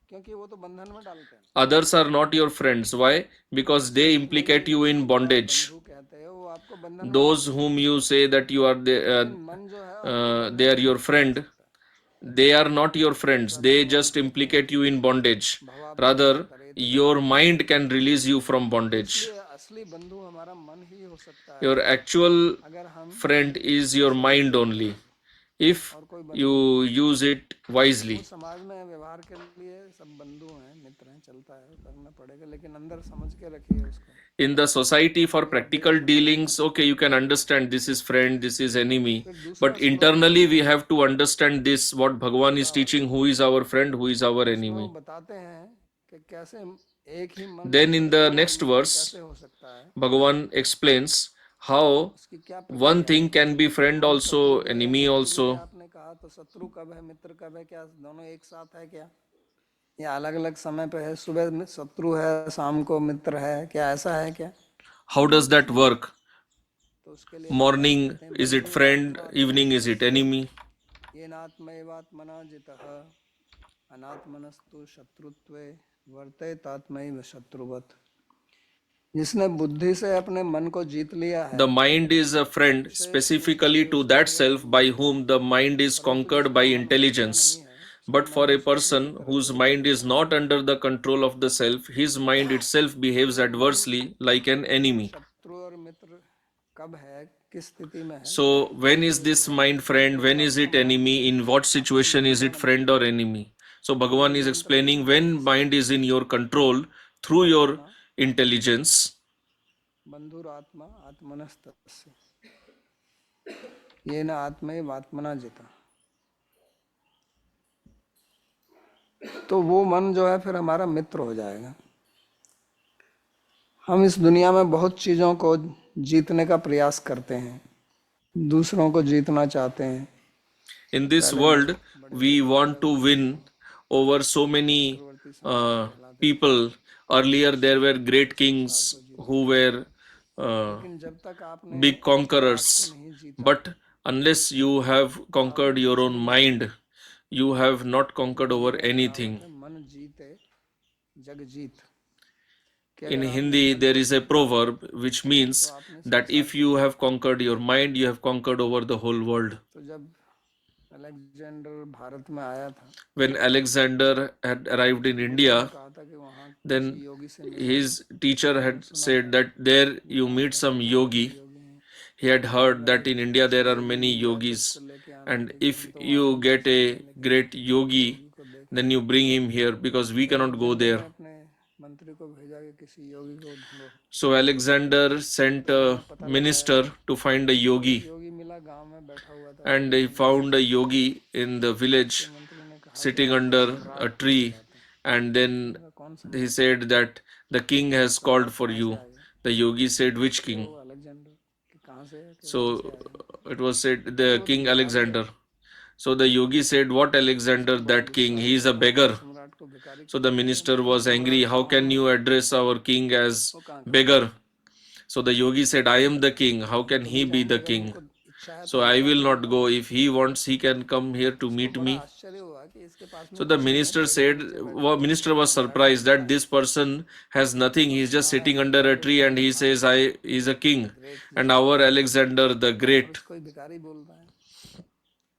क्योंकि वो तो बंधन में डालते हैं।
Others are not your friends. Why? Because they implicate you in bondage.
बंधु कहते हैं वो आपको बंधन
Those whom you say that you are
मन जो है
they are your friend, they are not your friends. They just implicate you in bondage. Rather, your mind can release you from bondage.
ये असली बंधु हमारा मन ही हो सकता है
Your actual
अगर हम
friend is your mind only. if
और कोई बंधु
you
नहीं।
use it wisely.
वो समाज में व्यवहार के लिए सब बंधु हैं, मित्र हैं, चलता है, करना पड़ेगा, लेकिन अंदर समझ के रखिए उसको।
In the society, for
ये
practical
देश
dealings, okay, you can understand this is friend, this is enemy,
फिर दूसरा
but
श्लोक
internally we
बोलते हैं,
have to understand this, what Bhagavan is teaching, who is our friend, who is our
उसमें वो
enemy.
बताते हैं कि कैसे एक ही मन
Then in the
दो
next
मित्र
verse,
कैसे हो सकता है,
Bhagavan explains how
उसकी क्या
one
प्रक्रिया
thing
है।
can be friend
हम
also,
शत्रु हुए,
enemy
इसीलिए
also.
आपने कहा, तो शत्रु कब है, मित्र कब है, क्या दोनों एक साथ है क्या, या अलग अलग समय पे है, सुबह में शत्रु है, शाम को मित्र है, क्या ऐसा है क्या।
How does that work?
तो उसके लिए भगवान
Morning,
कहते हैं
is it friend? Evening, is it enemy?
ये नात्मैवात्मना जितः अनात्मनस्तु शत्रुत्वे वर्तेतात्मैव शत्रुवत्। जिसने बुद्धि से अपने मन को जीत लिया है,
The mind is a friend
उसे
specifically to that self by whom the mind is
परंतु
conquered by
जिसका मन हटता
intelligence.
नहीं है, उसका
But for
मन
a
उसके
person
विरुद्ध
whose
रहता है।
mind is not under the control of the self, his mind itself behaves
तो मन
adversely like an enemy.
शत्रु और मित्र कब है, किस स्थिति में है,
So, when is this
उसमें
mind friend? When is it enemy? In what
आपके
situation is it
नियंत्रण में
friend or enemy? So, Bhagavan is
नियंत्रण
explaining
में
when mind is in your control through your
आत्मना
intelligence.
बंधुरात्मा आत्मनस्तस्य येन आत्मैव आत्मना जिता। तो वो मन जो है फिर हमारा मित्र हो जाएगा। हम इस दुनिया में बहुत चीजों को जीतने का प्रयास करते हैं, दूसरों को जीतना चाहते हैं।
In this world, we want to win over so many
चक्रवर्ती संसार कहलाते थे,
people. Earlier, there were great kings who were
लेकिन जब तक आपने
big
अपने आप को
conquerors.
नहीं जीता,
But unless you have
तो
conquered
आपने
your
कुछ
own
नहीं
mind, you have not conquered over
Hindi में
anything.
कहावत है, मन जीते जग जीत, कि
In
अगर आपने
Hindi,
मन
there
को
is a
जीत लिया
proverb which
तो
means
आपने
that
संसार
if
को
you
जीत
have
लिया।
conquered your mind, you have conquered over the whole world.
तो जब अलेक्जेंडर भारत में आया था,
When Alexander had arrived in
गुरु ने
India,
कहा था कि वहाँ
then
किसी योगी से मिलना,
his teacher
तो
had
सुना था
said that there
कि
you
वहाँ
meet
अनेक
some
प्रकार के
yogi.
योगी हैं।
He had heard
अगर
that in India there are
अच्छे योगी
many
मिल जाए तो उसको
yogis,
लेके आना,
and
क्योंकि
if
हम तो वहाँ
you
नहीं जा
get
सकते,
a
लेकिन
great
उस
yogi,
योगी को देखना।
then you bring him here because we
तो
cannot go
अलेक्जेंडर
there.
ने अपने मंत्री को भेजा कि किसी योगी को ढूंढो।
So Alexander sent
तो
a
उन्होंने पता लगाया,
minister to find a
तो एक
yogi,
योगी मिला, गांव में बैठा हुआ था,
and he
भजन कर
found
रहा
a
था।
yogi in the
उसके
village
मंत्री ने कहा कि
sitting
आप तो
under a
सम्राट को
tree,
बुलाते हैं।
and then
उसने कहा कौन
he
सम्राट,
said that the king has called
सम्राट
for
कहाँ से
you.
आ गया।
The yogi said, which
तो
king?
अलेक्जेंडर कि कहाँ से है, कि वहाँ से
So
आया।
it was said
अरे
the
वो तो
king
भिखारी है।
Alexander. So the yogi said, what
तो
Alexander,
उसको बड़ा
that king?
गुस्सा
He
आया,
is a
कहा
beggar.
सम्राट को भिखारी
So
क्यों
the
कहते हो,
minister
बताओ
was angry.
सम्राट
How
कौन
can
है,
you address our king as
वो कहाँ का है।
beggar? So the yogi said, I am the king. How can
तो
he
भी
be
जाएंगे,
the
अगर
king?
उनको इच्छा है तो
So I
मौका
will
तो
not
देता
go.
हूँ।
If he wants, he can come here to
उसको
meet
बड़ा
me.
आश्चर्य हुआ कि इसके पास में
So the
कुछ नहीं है,
minister
पेड़ के
said,
नीचे बैठा हुआ है,
minister was
सम्राट ने
surprised
भेजा
that
है।
this person has nothing. He
और
is just
तुम्हारा
sitting under a
Alexander
tree
जो है
and he
महान
says,
है,
I is a king.
Great
And
जिसको
our
कहते हैं,
Alexander the
और
Great.
उसको ही भिखारी बोल रहा है।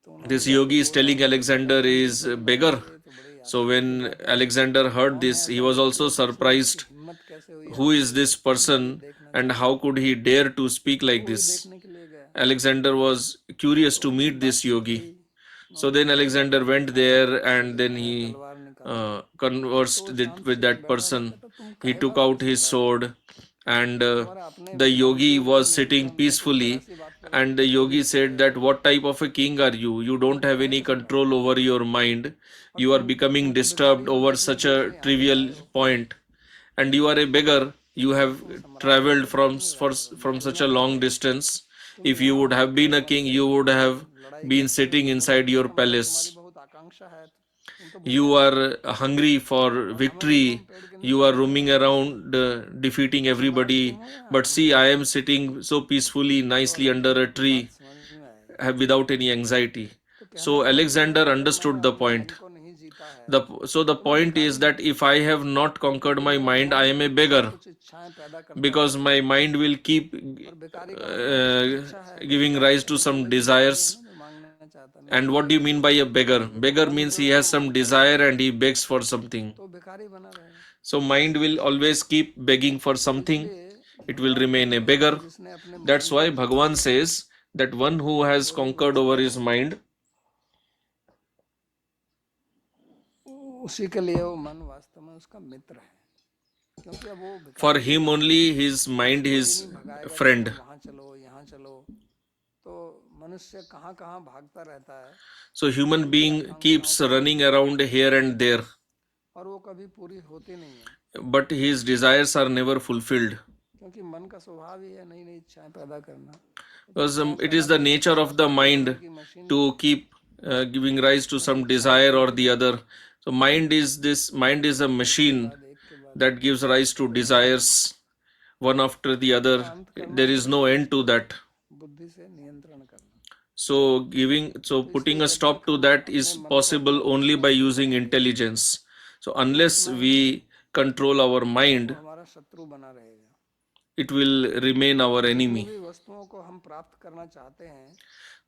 तो उन्होंने
This
जाके
yogi is
बोला
telling
उनके
Alexander
प्रधानमंत्री
is
को,
a
तो बोला
beggar.
कि ये तो बड़ी
So
आश्चर्य की
when
बात है,
Alexander heard
कौन है
this, he
ऐसा
was
व्यक्ति
also
और दूसरा इसकी
surprised.
हिम्मत कैसे हुई
Who
आके
is
ये
this
मुझे ये
person
देखना
and
चाहता
how
है।
could he dare to speak
तो
like
वही
this?
देखने के लिए गया।
Alexander was curious
तो
to
उनकी
meet this
बातचीत
yogi.
हुई,
So
उन्होंने
then
देखा,
Alexander went
दिखाया,
there
त्रिशूल
and then
दिखाया,
he
तलवार निकाला। तो वो
conversed
शांत
with
सीधे
that
बैठा रहा,
person.
कहता तुम
He
कहे
took
बात
out
किस
his
प्रकार की,
sword and
तुम्हारा अपने
the
विधान के
yogi
ऊपर
was sitting
नियंत्रण नहीं, तुम जरा
peacefully.
सी बात पर
And the
क्रोधित
yogi
हो
said
गए
that
हो।
what type of a king are you? You don't
तुम
have
कहे
any
किस प्रकार
control
के,
over your mind.
और
You are
तुम
becoming
तो भिखारी
disturbed
हो,
over
इतनी
such
दूर
a
से यहाँ तक
trivial
आए हो,
point. And you are a beggar. You
और
have
तुम सम्राट हो
traveled
तो बात
from
नहीं
for,
रहा,
from
महल
such
में
a
बैठे
long
हो,
distance.
तुम
If you
यहाँ
would have been a
हमारे
king,
से
you would have
लड़ाई
been
करते हो,
sitting
हो
inside
सकता है
your
हमारे तुम्हारी
palace.
बहुत आकांक्षा है, तुम तो भूले
You
हो,
are hungry for
और हमें देखो हम
victory.
पेड़ के
You
नीचे
are
बैठे
roaming
हुए हैं,
around defeating
तो सम्राट तुम
everybody.
हो या
But
हम
see,
हो।
I am sitting so peacefully,
तो
nicely under
अलेक्जेंडर
a
की बात
tree
समझ में आई,
without any anxiety.
तो कहने
So
का मतलब है
Alexander
कि अगर मैंने
understood the
अपने
point.
मन को नहीं जीता है
So the
तो मैं
point
भिखारी
is
हूँ,
that if I have not
क्योंकि
conquered my
मेरा
mind, I
मन
am a
कुछ न
beggar
कुछ इच्छाएं पैदा करता
because
रहता
my
है,
mind will keep
और भिखारी का मतलब जिसकी इच्छा है, तो
giving
भिखारी
rise to
मतलब
some
वही भिखारी है
desires.
ना, जो मांगना चाहता है,
And
मिलता
what
नहीं
do you
है।
mean by a beggar?
तो
Beggar
मन
means
जो
he
है
has
वो
some
मांगता रहेगा,
desire and he begs for something.
तो भिखारी बना रहेगा।
So mind will always keep begging for
तो
something.
इसलिए
It will
भगवान
remain
कहते
a
हैं कि
beggar.
जिसने अपने
That's
मन को
why
जीत
Bhagavan
लिया है
says that one who has
वही
conquered over
बुद्धिमान
his
है।
mind,
उसी के लिए वो मन वास्तव में उसका मित्र है, क्योंकि अब वो
For
भिखारी
him only his mind
कोई
is
नहीं भगाएगा कि
friend.
तुम वहां चलो यहाँ चलो, तो मनुष्य कहाँ कहाँ भागता रहता है
So human
मन की
being
आकांक्षाओं
keeps
को
running
लेकर,
around here and there,
और वो कभी पूरी होती नहीं है,
but his desires are never fulfilled.
क्योंकि मन का स्वभाव ही है नई नई इच्छाएं पैदा करना। तो
Because
इच्छाएं
it
पैदा
is the
करने
nature
के
of the
वास्ते
mind
भोगने की machine
to keep giving rise to
में
some
इच्छाएं
desire or
पैदा
the
करता
other.
है,
So mind is a
एक के
machine
बाद एक के बाद
that
एक
gives rise to
होते जाते हैं,
desires one after the other.
उसका अंत करना
There
है
is no end to that.
बुद्धि से नियंत्रण करना।
So
तो
putting
इसलिए
a
जब
stop
तक
to
हम
that
अपने
is
मन को अपने
possible
वश
only
में
by
नहीं
using
करेंगे
intelligence. So
तो
unless
उतना ही
we control our
वो
mind,
हमारा शत्रु बना रहेगा।
it will remain
क्योंकि
our
जितनी
enemy.
भी वस्तुओं को हम प्राप्त करना चाहते हैं,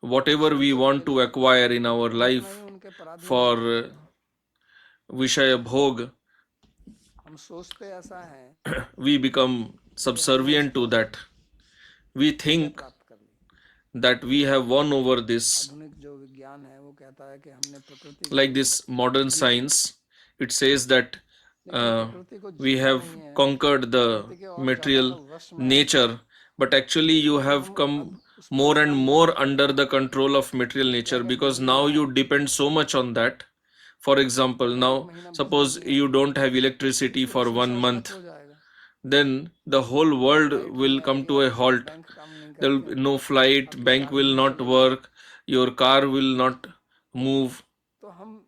Whatever we
सुख
want
के
to
लिए
acquire in our
हम उतना
life
ही उनके पराधीन हो
for
जाते हैं।
Vishaya Bhog,
हम सोचते ऐसा है
we become
कि हमने
subservient to
इसको
that. We
विजय
think
प्राप्त कर ली।
that we have won over this.
आधुनिक जो विज्ञान है वो कहता है कि हमने प्रकृति को
Like this modern
जीत लिया,
science, it says that
लेकिन प्रकृति को
we
जीता
have
नहीं है,
conquered the
प्रकृति के और ज्यादा
material
वश में आ गए,
nature, but actually you
क्योंकि
have
हम
come
अब उस पर
more and
ध्यान नहीं
more
देते
under
हैं।
the control of material
क्या
nature,
अगर
because
बिजली
now
ना
you
आए,
depend so much on that. For example,
अगर एक
now
महीना बिजली
suppose
नहीं
you
I
don't have electricity
तो
for
विश्व
1 month,
शांत हो जाएगा।
then the whole world
light नहीं
will come
आएगी,
to a
आपके
halt.
बैंक काम नहीं
There will
करते,
be no flight,
आपकी
bank
गाड़ी
will
नहीं
not
चलेगी,
work, your car will not move.
तो हम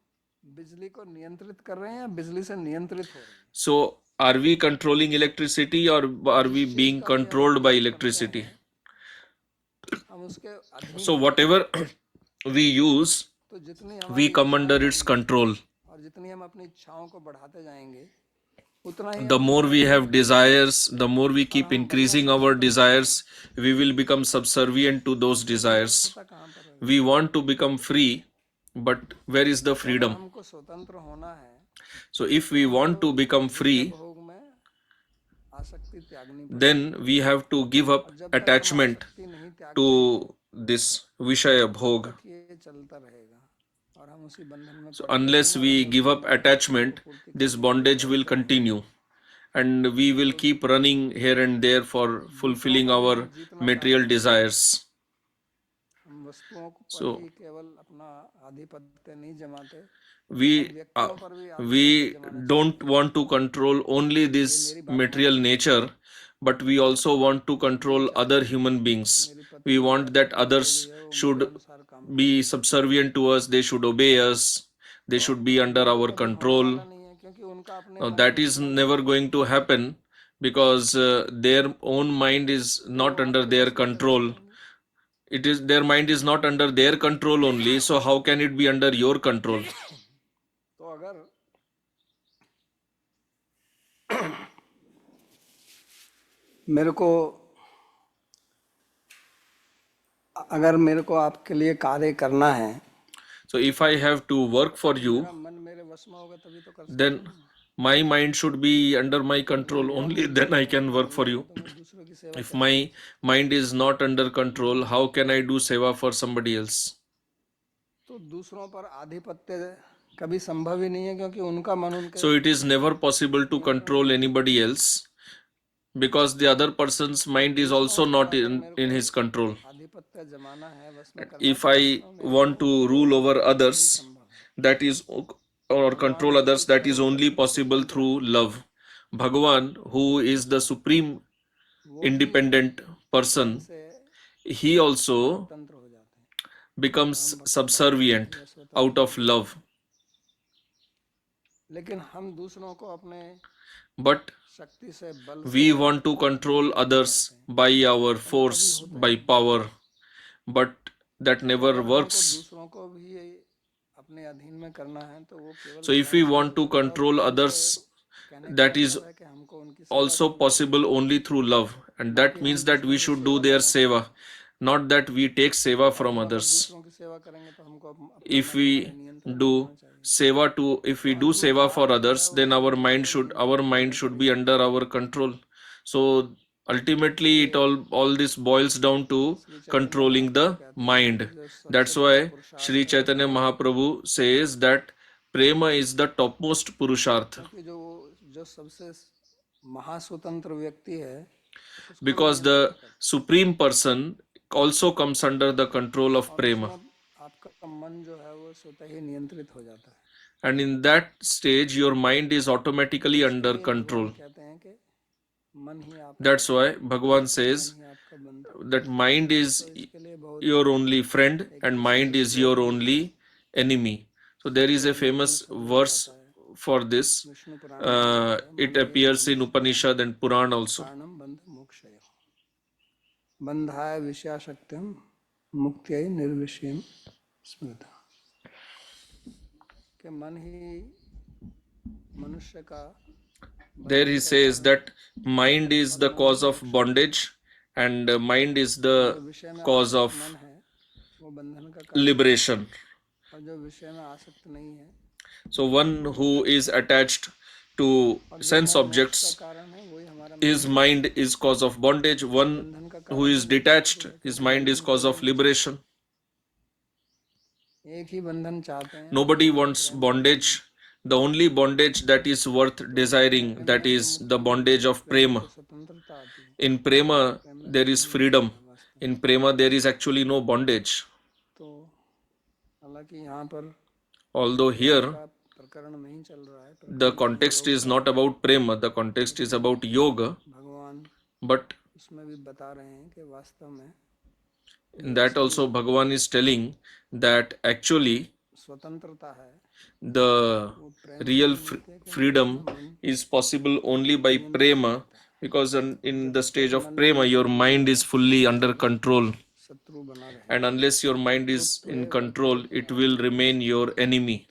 बिजली को नियंत्रित कर रहे हैं या बिजली से नियंत्रित हो रहे हैं।
So, are we controlling electricity or are we
जिस चीज
being
का भी हम
controlled by
उपयोग करते
electricity?
हैं हम उसके अधीन
So,
हो जाते
whatever we use,
हैं। तो जितनी
we
हमारी
come under
इच्छाएं
its
बढ़ेंगी
control.
और जितनी हम अपनी इच्छाओं को बढ़ाते जाएंगे उतना ही
The
हम
more
उनके
we
अधीन
have
होते
desires, the more we
हैं और
keep
हम बनना
increasing
शुरू
our
कर देते
desires,
हैं।
we will become subservient to those
तो
desires.
स्वतंत्रता कहाँ पर है?
We want to become free, but where is the
तो अगर
freedom?
हमको स्वतंत्र होना है
So, if we
हमको
want to become
विषय
free,
भोग में आसक्ति त्यागनी पड़ेगी,
then we have to give up
और जब तक हम
attachment
आसक्ति नहीं त्यागते
to this Vishaya
तब
Bhog.
तक ये चलता रहेगा और हम उसी बंधन में
So
पड़े
unless
रहेंगे और
we
अंत
give
में
up
अपनी इच्छाओं
attachment,
को पूर्ति
this
करने के लिए
bondage will
दौड़ते रहेंगे।
continue, and we will
तो
keep running here and there for
दूसरों
fulfilling
को भी
our
हम जीतना
material
चाहते हैं,
desires.
हम वस्तुओं पर
So
ही केवल अपना आधिपत्य नहीं जमाते, हम
we
व्यक्तियों पर भी आधिपत्य
we
जमाना
don't
चाहते हैं।
want to control only
ये
this
मेरी बात मान
material
लीजिए,
nature, but we also want to
हम ये
control
चाहते
other
हैं
human
कि
beings.
मेरी
We
पत्नी है
want
या
that
पत्नी जो
others
भी है वो मेरे
should
अनुसार काम
be
करे,
subservient to us, they should obey us, they
तो
should be under
ये तो
our
कभी होने
control.
वाला नहीं है, क्योंकि उनका अपने
Now,
मन
that
में
is
जितना भी
never
विचार
going to
होगा
happen because their own mind is
तो
not
वो
under
आपके
their
वश में कैसे आ
control.
जाएंगे।
It is their mind is not under their control only. So how can it be under your control?
तो अगर मेरे को आपके लिए कार्य करना है,
So if I have to work for you,
मेरा मन मेरे वश में होगा तभी तो कर सकता
then
हूँ।
my mind should be under my control
मेरा
only.
मन
Then I can work
नहीं
for
है
you.
तो मैं दूसरों की सेवा
If
कैसे
my
कर सकता
mind is not under control, how can I do seva for somebody else?
हूँ। तो दूसरों पर आधिपत्य कभी संभव ही नहीं है, क्योंकि उनका मन उनके
So it is never possible to control anybody else because the other person's mind is
दूसरों
also
पर
not
अगर
in,
मेरे
in
को
his control.
आधिपत्य जमाना है, वश में करना है,
If
तो
I
वास्तव में
want
वो
to
मेरे
rule over
अनुभव से ही
others,
संभव है।
that is, or control
भगवान
others, that is only
सर्वशक्ति
possible
स्वतंत्र
through
है,
love. Bhagavan, who is the supreme
वो भी
independent
मन
person,
से
he also
स्वतंत्र हो जाते हैं।
becomes
हम भक्त
subservient
या स्वतंत्र
out of
हो जाते
love.
हैं। लेकिन हम दूसरों को अपने
But
शक्ति से, बल
we
से
want to control
नियंत्रित करना
others
चाहते हैं,
by our
और वो कभी
force,
होता
by
ही नहीं।
power, but that
तो
never
अगर हमको
works.
दूसरों को भी अपने अधीन में करना है तो वो केवल
So if we
ज्ञान से
want
हो
to
सकता है, और
control
प्रेम से
others,
कहने का
that is
मतलब है कि हमको उनकी सेवा
also
करनी
possible
चाहिए,
only through love, and
ना
that
कि हम
means that we
दूसरों की
should do
सेवा
their
करना
seva,
चाहते हैं।
not that we take seva
और
from
हम अगर
others.
दूसरों की सेवा करेंगे तो हमको अपना
If
मन
we
हमारे नियंत्रण में
do
होना चाहिए।
seva to, if
तो
we do
अंतिम
seva for
बात जो है
others,
वो
then
सब मन के नियंत्रण
our
में
mind
होने
should
पर
be
ही
under
संभव
our
है।
control. So ultimately it
इसलिए
all this boils down to
Shri Chaitanya
controlling the
महाप्रभु कहते हैं
mind.
कि जो सबसे
That's
बड़ा
why
पुरुषार्थ
Sri
है वो
Chaitanya
ये है
Mahaprabhu says that prema is the topmost purusharth.
क्योंकि जो सबसे महास्वतंत्र व्यक्ति है उसको
Because the supreme person also comes under the control of prema.
आपका मन जो है वो स्वतः ही नियंत्रित हो जाता है.
And in that stage, your mind is automatically under control.
कहते हैं कि मन ही आप
That's why Bhagavan says that mind is your only friend and mind is your only enemy. So there is a famous verse for this. It appears in Upanishad and Puran also.
बंधाय विषयाशक्तिम मुक्त्यै निर्विषयम स्मृता. कि मन ही मनुष्य का.
There he says that mind is the cause of bondage and mind is the cause of liberation. So one who is attached to sense objects, his mind is cause of bondage. One who is detached, his mind is cause of liberation. Nobody wants bondage. The only bondage that is worth desiring, that is the bondage of prema. In prema, there is freedom. In prema, there is actually no bondage. Although here, the context is not about prema, the context is about yoga. But in that also, Bhagavan is telling that actually the real freedom is possible only by prema, because in the stage of prema your mind is fully under control, and unless your mind is in control it will remain your enemy.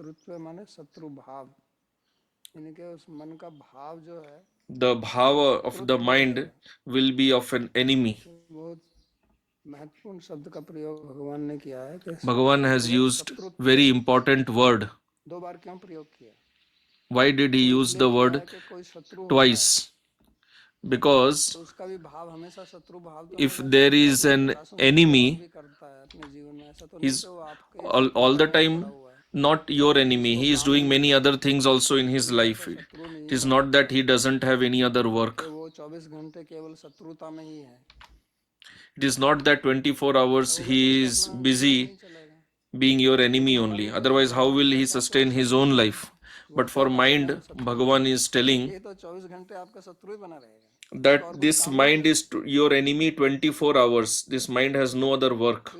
The bhava of the mind will be of an enemy. Bhagavan has used very important word. Why did he use the word twice? Because if there is an enemy, he's all the time not your enemy. He is doing many other things also in his life. It is not that he doesn't have any other work. It is not that 24 hours he is busy being your enemy only. Otherwise, how will he sustain his own life? But for mind, Bhagavan is telling that this mind is your enemy 24 hours. This mind has no other work.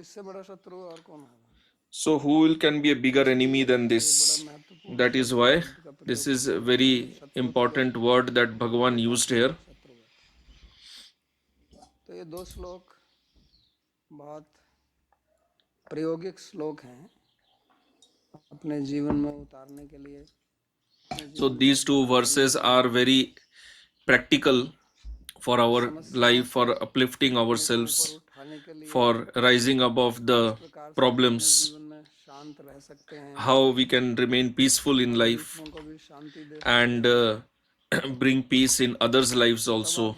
So who can be a bigger enemy than this? That is why this is a very important word that Bhagavan used here.
तो ये दो श्लोक बहुत प्रायोगिक श्लोक हैं अपने जीवन में उतारने के लिए.
So these two verses are very practical for our life, for uplifting ourselves, for rising above the problems, how we can remain peaceful in life and bring peace in others' lives also.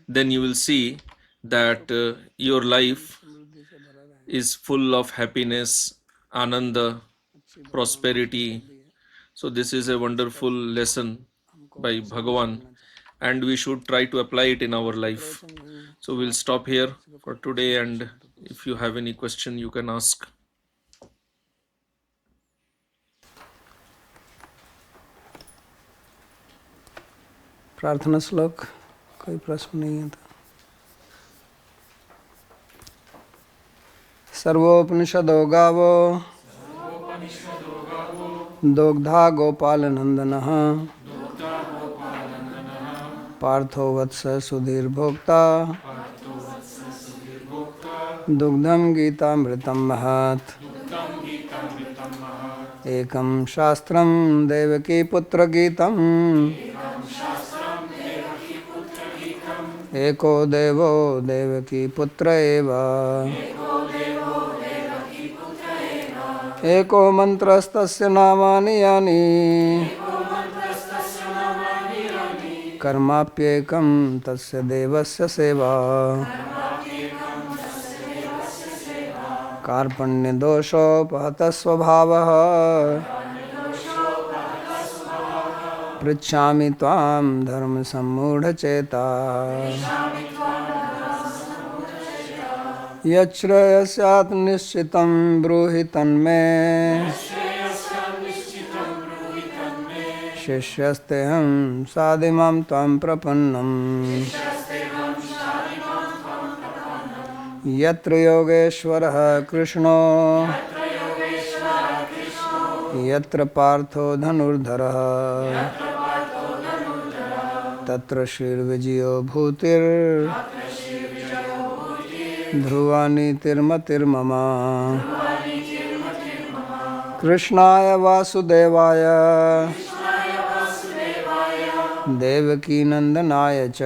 Then you will see that your life is full of happiness, ananda, prosperity. So this is a wonderful lesson by Bhagavan, and we should try to apply it in our life. So we'll stop here for today, and if you have any question, you can ask.
प्रार्थना श्लोक कोई प्रश्न नहीं है तो. सर्वोपनिषदो गावो दोग्धा गोपाल नंदनः पार्थो वत्स सुधीर भोक्ता दुग्धम गीतामृतम महत्. एकं शास्त्रं देवकी पुत्र गीतम् एको देवो देवकी पुत्र एव. एको मंत्रस्तस्य नामानि यानि कर्माप्येकं तस्य देवस्य सेवा. कार्पण्यदोषोपहतः स्वभावः पृच्छामि त्वां धर्म सम्मूढ़चेता यच्छ्रेयस्यात् निश्चितं ब्रूहि तन्मे शिष्यस्तेऽहं साधिमां त्वां प्रपन्नम् यत्र योगेश्वरः कृष्णो यत्र पार्थो धनुर्धरः तत्र श्रीर्विजयो भूतिर् ध्रुवा नीतिर्मतिर्मम कृष्णाय वासुदेवाय देवकीनन्दनाय च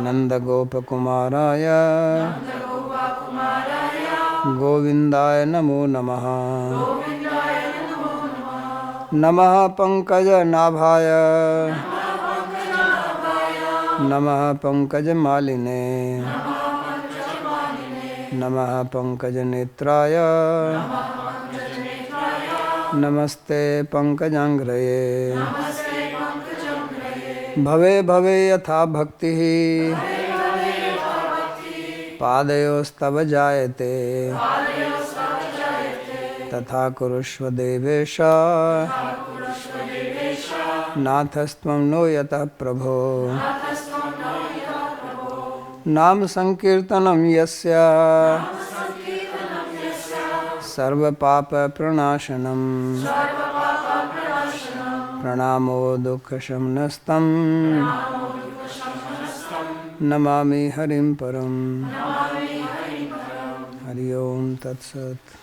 नन्दगोपकुमाराय गोविन्दाय नमो नमः नमः पंकजनाभाय नमः पंकजमालिने नमः पंकजनेत्राय नमस्ते पंकजांघ्रये भवे भवे यथा भक्तिः पादयोस्तव जायते तथा कुरुष्व देवेश नाथस्त्वं नो यतः प्रभो नाम संकीर्तनं यस्य सर्वपापप्रणाशनं प्रणामो दुःखशमनस्तं नमामि हरिं परं हरि ओम तत्सत्।